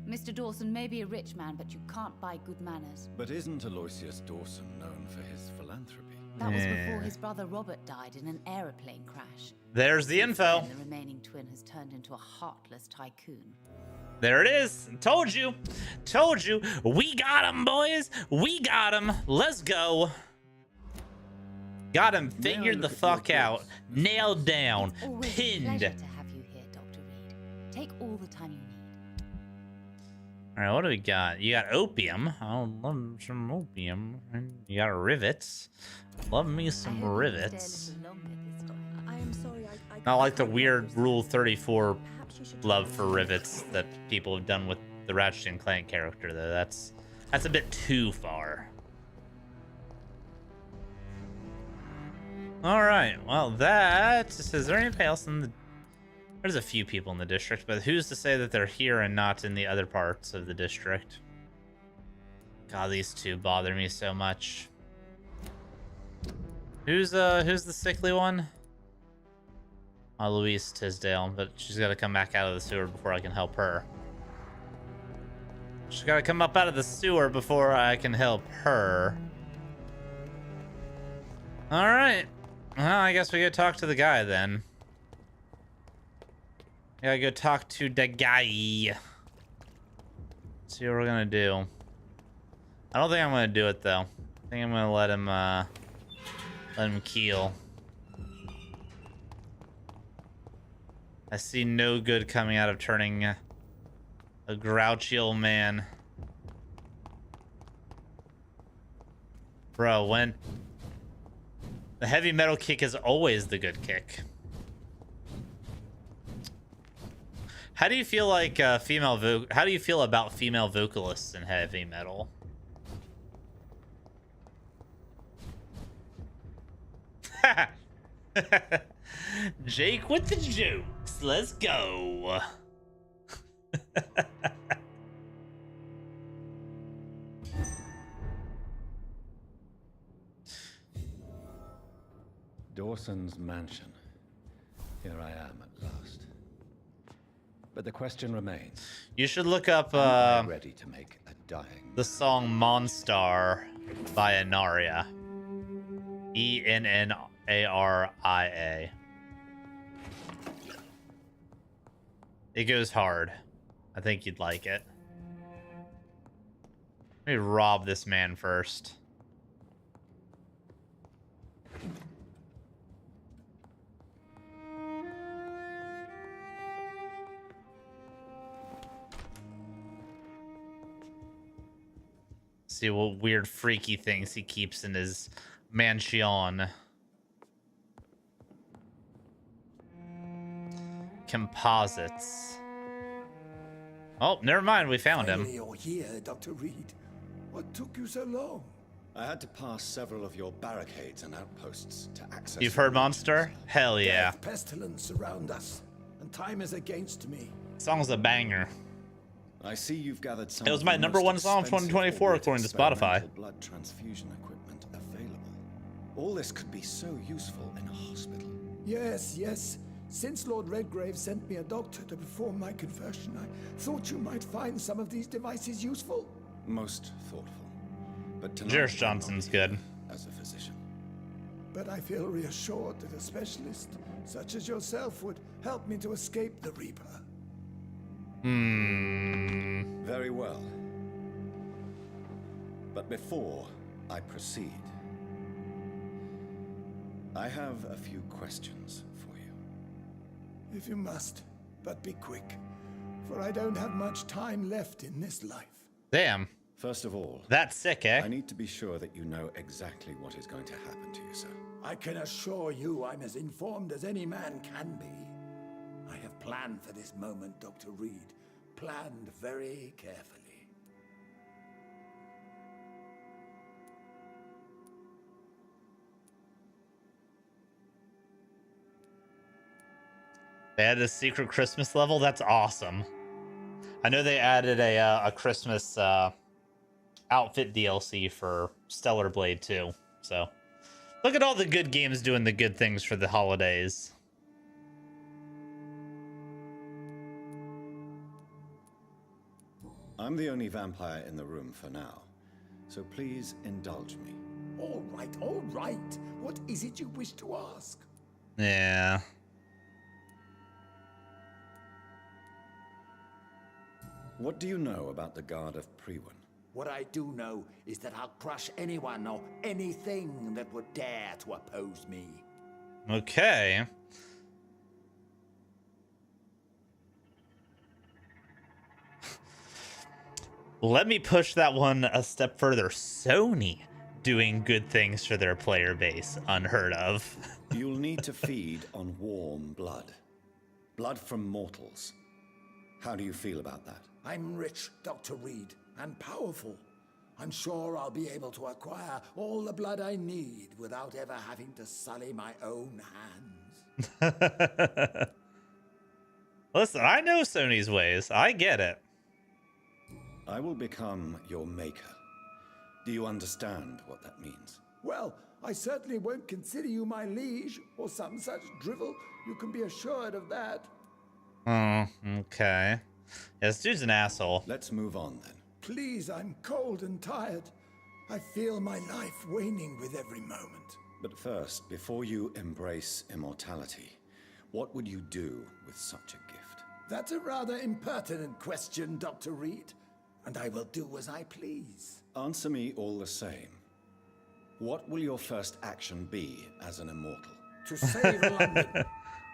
Mr. Dawson may be a rich man, but you can't buy good manners. But isn't Aloysius Dawson known for his philanthropy? That was before his brother Robert died in an aeroplane crash. There's the info. And the remaining twin has turned into a heartless tycoon. There it is. Told you. Told you. We got him, boys. We got him. Let's go. Got him figured the look at fuck your out. goods. Nailed down. It's always a Pinned. pleasure to have you here, Dr. Reed. Take all the time you need. All right, what do we got? You got opium. I'll love some opium. You got rivets. Love me some rivets. I am sorry, I Not like the weird Rule 34 Perhaps you should love for rivets that people have done with the Ratchet and Clank character, though. That's a bit too far. All right. Well, is there anything else in the? There's a few people in the district, but who's to say that they're here and not in the other parts of the district? God, these two bother me so much. Who's the sickly one? Oh, Louise Tisdale, but she's got to come back out of the sewer before I can help her. She's got to come up out of the sewer before I can help her. All right. Well, I guess we go talk to the guy then. Gotta go talk to the guy. See what we're gonna do. I don't think I'm gonna do it though. I think I'm gonna let him keel. I see no good coming out of turning a grouchy old man. Bro, when the heavy metal kick is always the good kick. How do you feel like how do you feel about female vocalists in heavy metal? Jake with the jokes. Let's go. Dawson's mansion. Here I am at last. But the question remains. You should look up Am I ready to make a dying the song Monstar by Enaria. Ennaria. It goes hard. I think you'd like it. Let me rob this man first. See what weird freaky things he keeps in his mansion. Composites. Oh, never mind. We found him. Finally you're here, Dr. Reed. What took you so long? I had to pass several of your barricades and outposts to access. You've heard Monster? Hell yeah. Death, pestilence surround us, and time is against me. Song's a banger. I see you've gathered some. It was my #1 song of 2024 according to Spotify. Blood transfusion equipment available. All this could be so useful in a hospital. Yes, yes. Since Lord Redgrave sent me a doctor to perform my conversion, I thought you might find some of these devices useful. Most thoughtful. But tonight, Jerris Johnson's good. As a physician. But I feel reassured that a specialist such as yourself would help me to escape the Reaper. Very well. But before I proceed, I have a few questions for you. If you must, but be quick, for I don't have much time left in this life. Damn. First of all, that's sick, eh? I need to be sure that you know exactly what is going to happen to you, sir. I can assure you I'm as informed as any man can be. I have planned for this moment, Dr. Reed. Planned very carefully. They added a secret Christmas level? That's awesome. I know they added a Christmas outfit DLC for Stellar Blade 2. So, look at all the good games doing the good things for the holidays. I'm the only vampire in the room for now, so please indulge me. All right, all right. What is it you wish to ask? Yeah. What do you know about the Guard of Priwen? What I do know is that I'll crush anyone or anything that would dare to oppose me. Okay. Let me push that one a step further. Sony doing good things for their player base. Unheard of. You'll need to feed on warm blood. Blood from mortals. How do you feel about that? I'm rich, Dr. Reed, and powerful. I'm sure I'll be able to acquire all the blood I need without ever having to sully my own hands. Listen, I know Sony's ways. I get it. I will become your maker. Do you understand what that means? Well, I certainly won't consider you my liege or some such drivel. You can be assured of that. Oh, okay. Yeah, this dude's an asshole. Let's move on then. Please, I'm cold and tired. I feel my life waning with every moment. But first, before you embrace immortality, what would you do with such a gift? That's a rather impertinent question, Dr. Reed. And I will do as I please. Answer me all the same. What will your first action be as an immortal? To save London.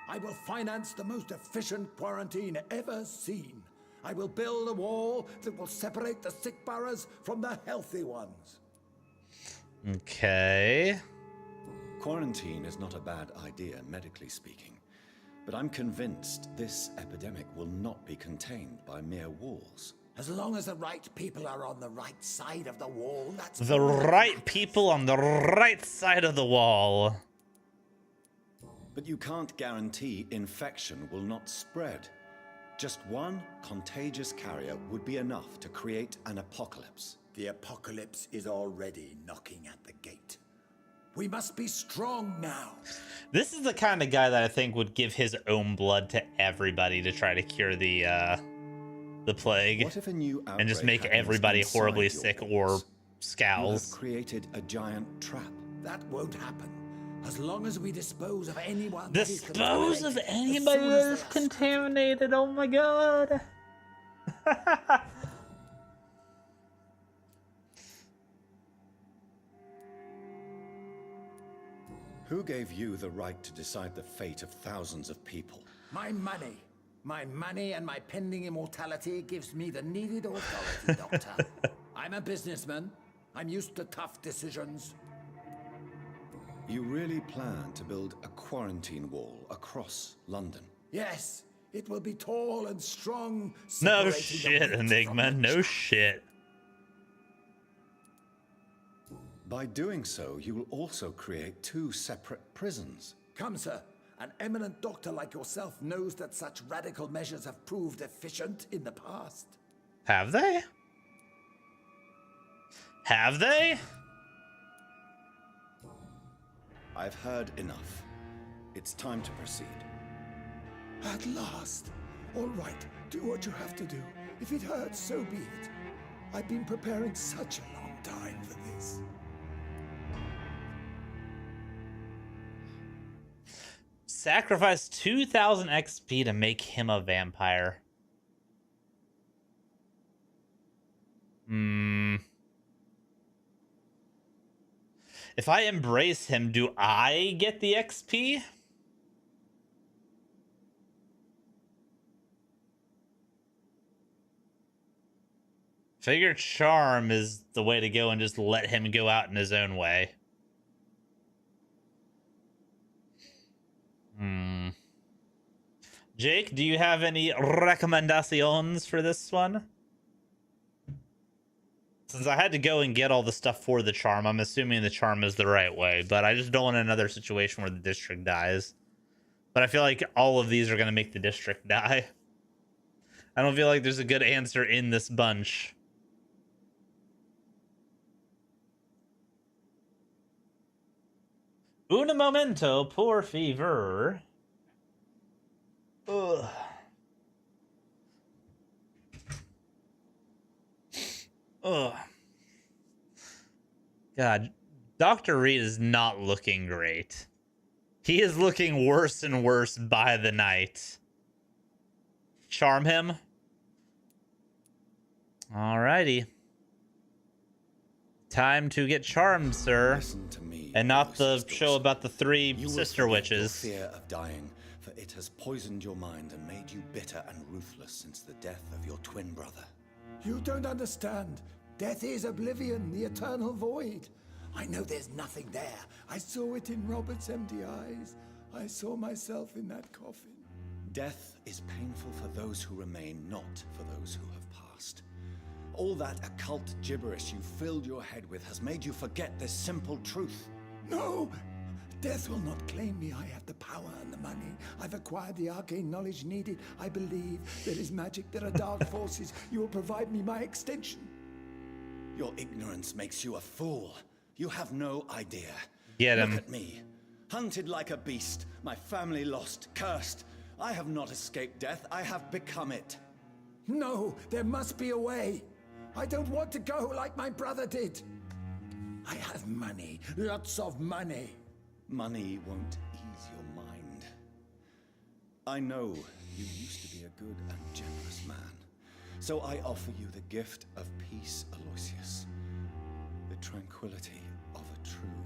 I will finance the most efficient quarantine ever seen. I will build a wall that will separate the sick boroughs from the healthy ones. Okay. Quarantine is not a bad idea, medically speaking. But I'm convinced this epidemic will not be contained by mere walls. As long as the right people are on the right side of the wall, that's... The right people on the right side of the wall. But you can't guarantee infection will not spread. Just one contagious carrier would be enough to create an apocalypse. The apocalypse is already knocking at the gate. We must be strong now. This is the kind of guy that I think would give his own blood to everybody to try to cure the plague. What if a new and just make everybody horribly sick or scowls? You have created a giant trap. That won't happen. As long as we dispose of anyone Dispose of anybody that is contaminated. Oh my god. Who gave you the right to decide the fate of thousands of people? My money. My money and my pending immortality gives me the needed authority, Doctor. I'm a businessman. I'm used to tough decisions. You really plan to build a quarantine wall across London? Yes, it will be tall and strong. No separating the shit, wheat Enigma. from the No chaff. shit. By doing so, you will also create 2 separate prisons. Come, sir. An eminent doctor like yourself knows that such radical measures have proved efficient in the past. Have they? Have they? I've heard enough. It's time to proceed. At last. All right, do what you have to do. If it hurts, so be it. I've been preparing such a long time for this. Sacrifice 2,000 XP to make him a vampire. If I embrace him, do I get the XP? Figure charm is the way to go and just let him go out in his own way. Jake, do you have any recommendations for this one? Since I had to go and get all the stuff for the charm, I'm assuming the charm is the right way, but I just don't want another situation where the district dies. But I feel like all of these are going to make the district die. I don't feel like there's a good answer in this bunch. Un momento, por favor. Ugh. Ugh. God, Dr. Reed is not looking great. He is looking worse and worse by the night. Charm him. Alrighty. Time to get charmed, sir. Listen to me, And not the Aloysius show Dawson. about the 3 You will sister forget witches. your fear of dying, for it has poisoned your mind and made you bitter and ruthless since the death of your twin brother. You don't understand. Death is oblivion, the eternal void. I know there's nothing there. I saw it in Robert's empty eyes. I saw myself in that coffin. Death is painful for those who remain, not for those who have passed. All that occult gibberish you filled your head with has made you forget this simple truth. No! Death will not claim me. I have the power and the money. I've acquired the arcane knowledge needed. I believe there is magic, there are dark forces. You will provide me my extension. Your ignorance makes you a fool. You have no idea. Get him. Look at me. Hunted like a beast, my family lost, cursed. I have not escaped death, I have become it. No, there must be a way. I don't want to go like my brother did. I have money, lots of money. Money won't ease your mind. I know you used to be a good and generous man. So I offer you the gift of peace, Aloysius. The tranquility of a true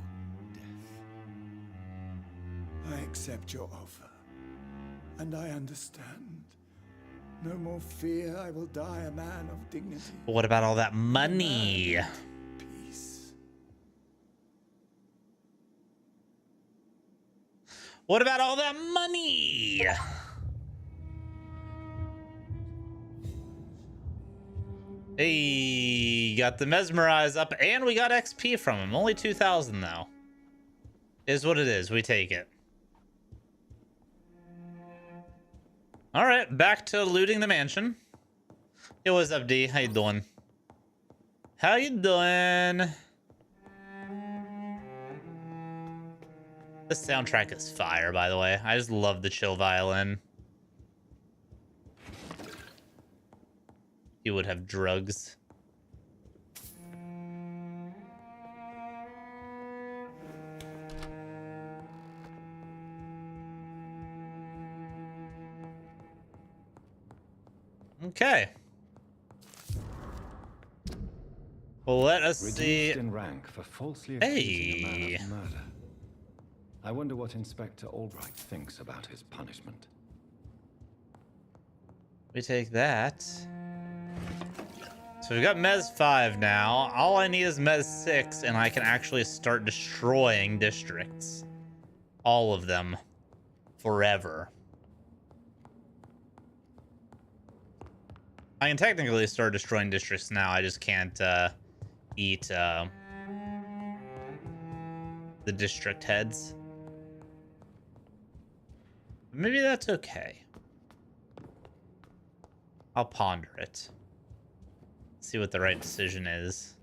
death. I accept your offer. And I understand. No more fear, I will die a man of dignity. But what about all that money? Peace. What about all that money? Hey, got the Mesmerize up, and we got XP from him. Only 2,000 though. Is what it is. We take it. All right, back to looting the mansion. Hey, what's up, D? How you doing? How you doing? The soundtrack is fire, by the way. I just love the chill violin. You would have drugs. Okay. Well, let us see. Reduced in rank for falsely accusing a man of murder. I wonder what Inspector Albright thinks about his punishment. We take that. So we've got Mes 5 now. All I need is Mes 6, and I can actually start destroying districts. All of them. Forever. I can technically start destroying districts now. I just can't eat the district heads. Maybe that's okay. I'll ponder it. See what the right decision is.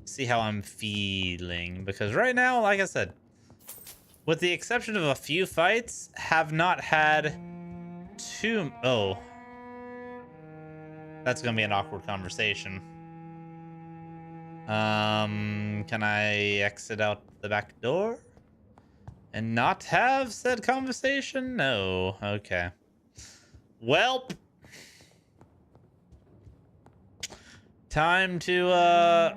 See how I'm feeling. Because right now, like I said, with the exception of a few fights, have not had too... Oh. That's going to be an awkward conversation. Can I exit out the back door? And not have said conversation? No. Okay. Welp. Time to,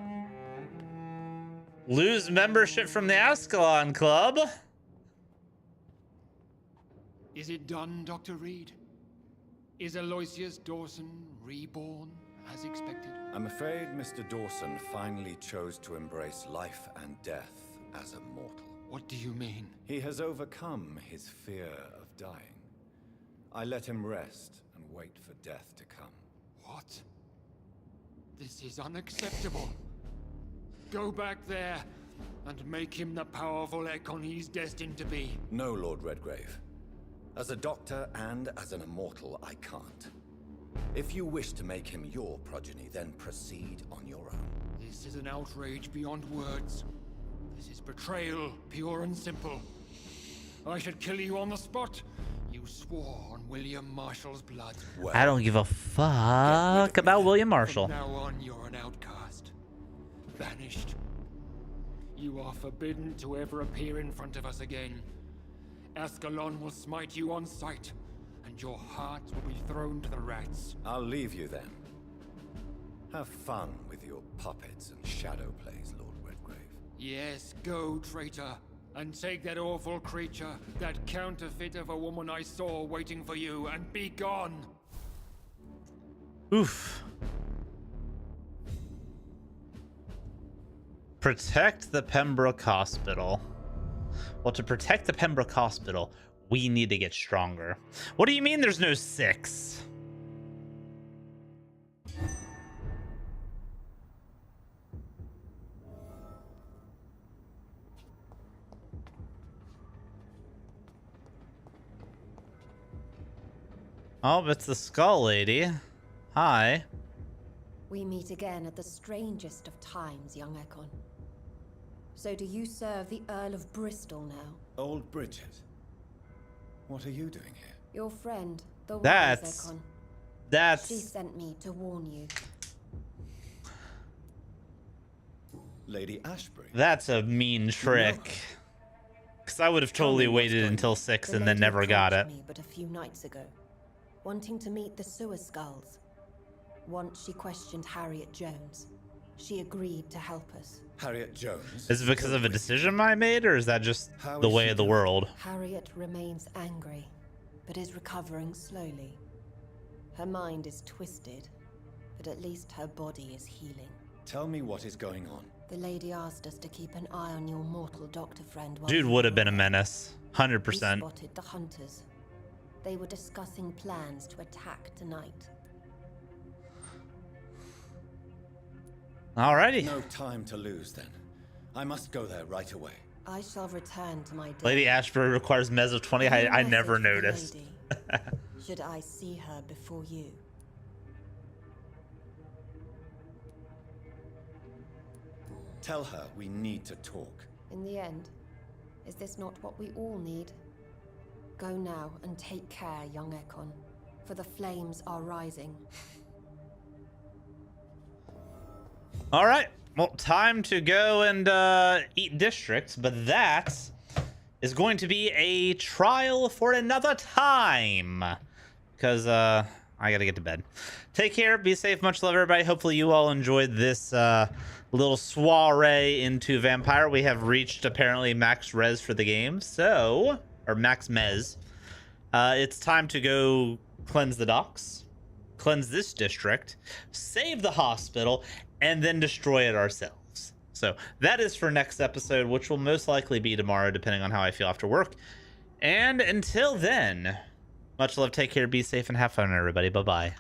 lose membership from the Ascalon Club. Is it done, Dr. Reed? Is Aloysius Dawson reborn as expected? I'm afraid Mr. Dawson finally chose to embrace life and death as a mortal. What do you mean? He has overcome his fear of dying. I let him rest and wait for death to come. What? This is unacceptable. Go back there and make him the powerful Ekon he's destined to be. No, Lord Redgrave. As a doctor and as an immortal, I can't. If you wish to make him your progeny, then proceed on your own. This is an outrage beyond words. This is betrayal, pure and simple. I should kill you on the spot. You swore on William Marshall's blood. Well, I don't give a fuck about William Marshall. From now on, you're an outcast. Banished. You are forbidden to ever appear in front of us again. Ascalon will smite you on sight, and your heart will be thrown to the rats. I'll leave you then. Have fun with your puppets and shadow plays, Lord Redgrave. Yes, go, traitor, and take that awful creature, that counterfeit of a woman I saw waiting for you, and be gone! Oof. Protect the Pembroke Hospital. Well, to protect the Pembroke Hospital, we need to get stronger. What do you mean there's no 6? Oh, it's the Skull Lady. Hi. We meet again at the strangest of times, young Ekon. So do you serve the Earl of Bristol now? Old Bridget. What are you doing here? Your friend, the That's- wise Ekon. That's... She sent me to warn you. Lady Ashbury. That's a mean trick. Because I would have totally waited until 6 and then never got it. Me but a few nights ago, wanting to meet the sewer skulls. Once she questioned Harriet Jones. She agreed to help us. Harriet Jones? Is it because of a decision I made, or is that just the way of the world? Harriet remains angry, but is recovering slowly. Her mind is twisted, but at least her body is healing. Tell me what is going on. The lady asked us to keep an eye on your mortal doctor friend while Dude would have been a menace. 100%. We spotted the hunters. They were discussing plans to attack tonight. Alrighty. No time to lose then. I must go there right away. I shall return to my day. Lady Ashbury requires Mez of 20. I never noticed. Should I see her before you? Tell her we need to talk. In the end, is this not what we all need? Go now and take care, young Ekon, for the flames are rising. All right. Well, time to go and eat districts, but that is going to be a trial for another time. Because I gotta get to bed. Take care. Be safe. Much love, everybody. Hopefully you all enjoyed this little soiree into Vampyr. We have reached apparently max res for the game. So, or max mez. It's time to go cleanse the docks, cleanse this district, save the hospital, and then destroy it ourselves. So that is for next episode, which will most likely be tomorrow, depending on how I feel after work. And until then, much love, take care, be safe, and have fun, everybody. Bye-bye.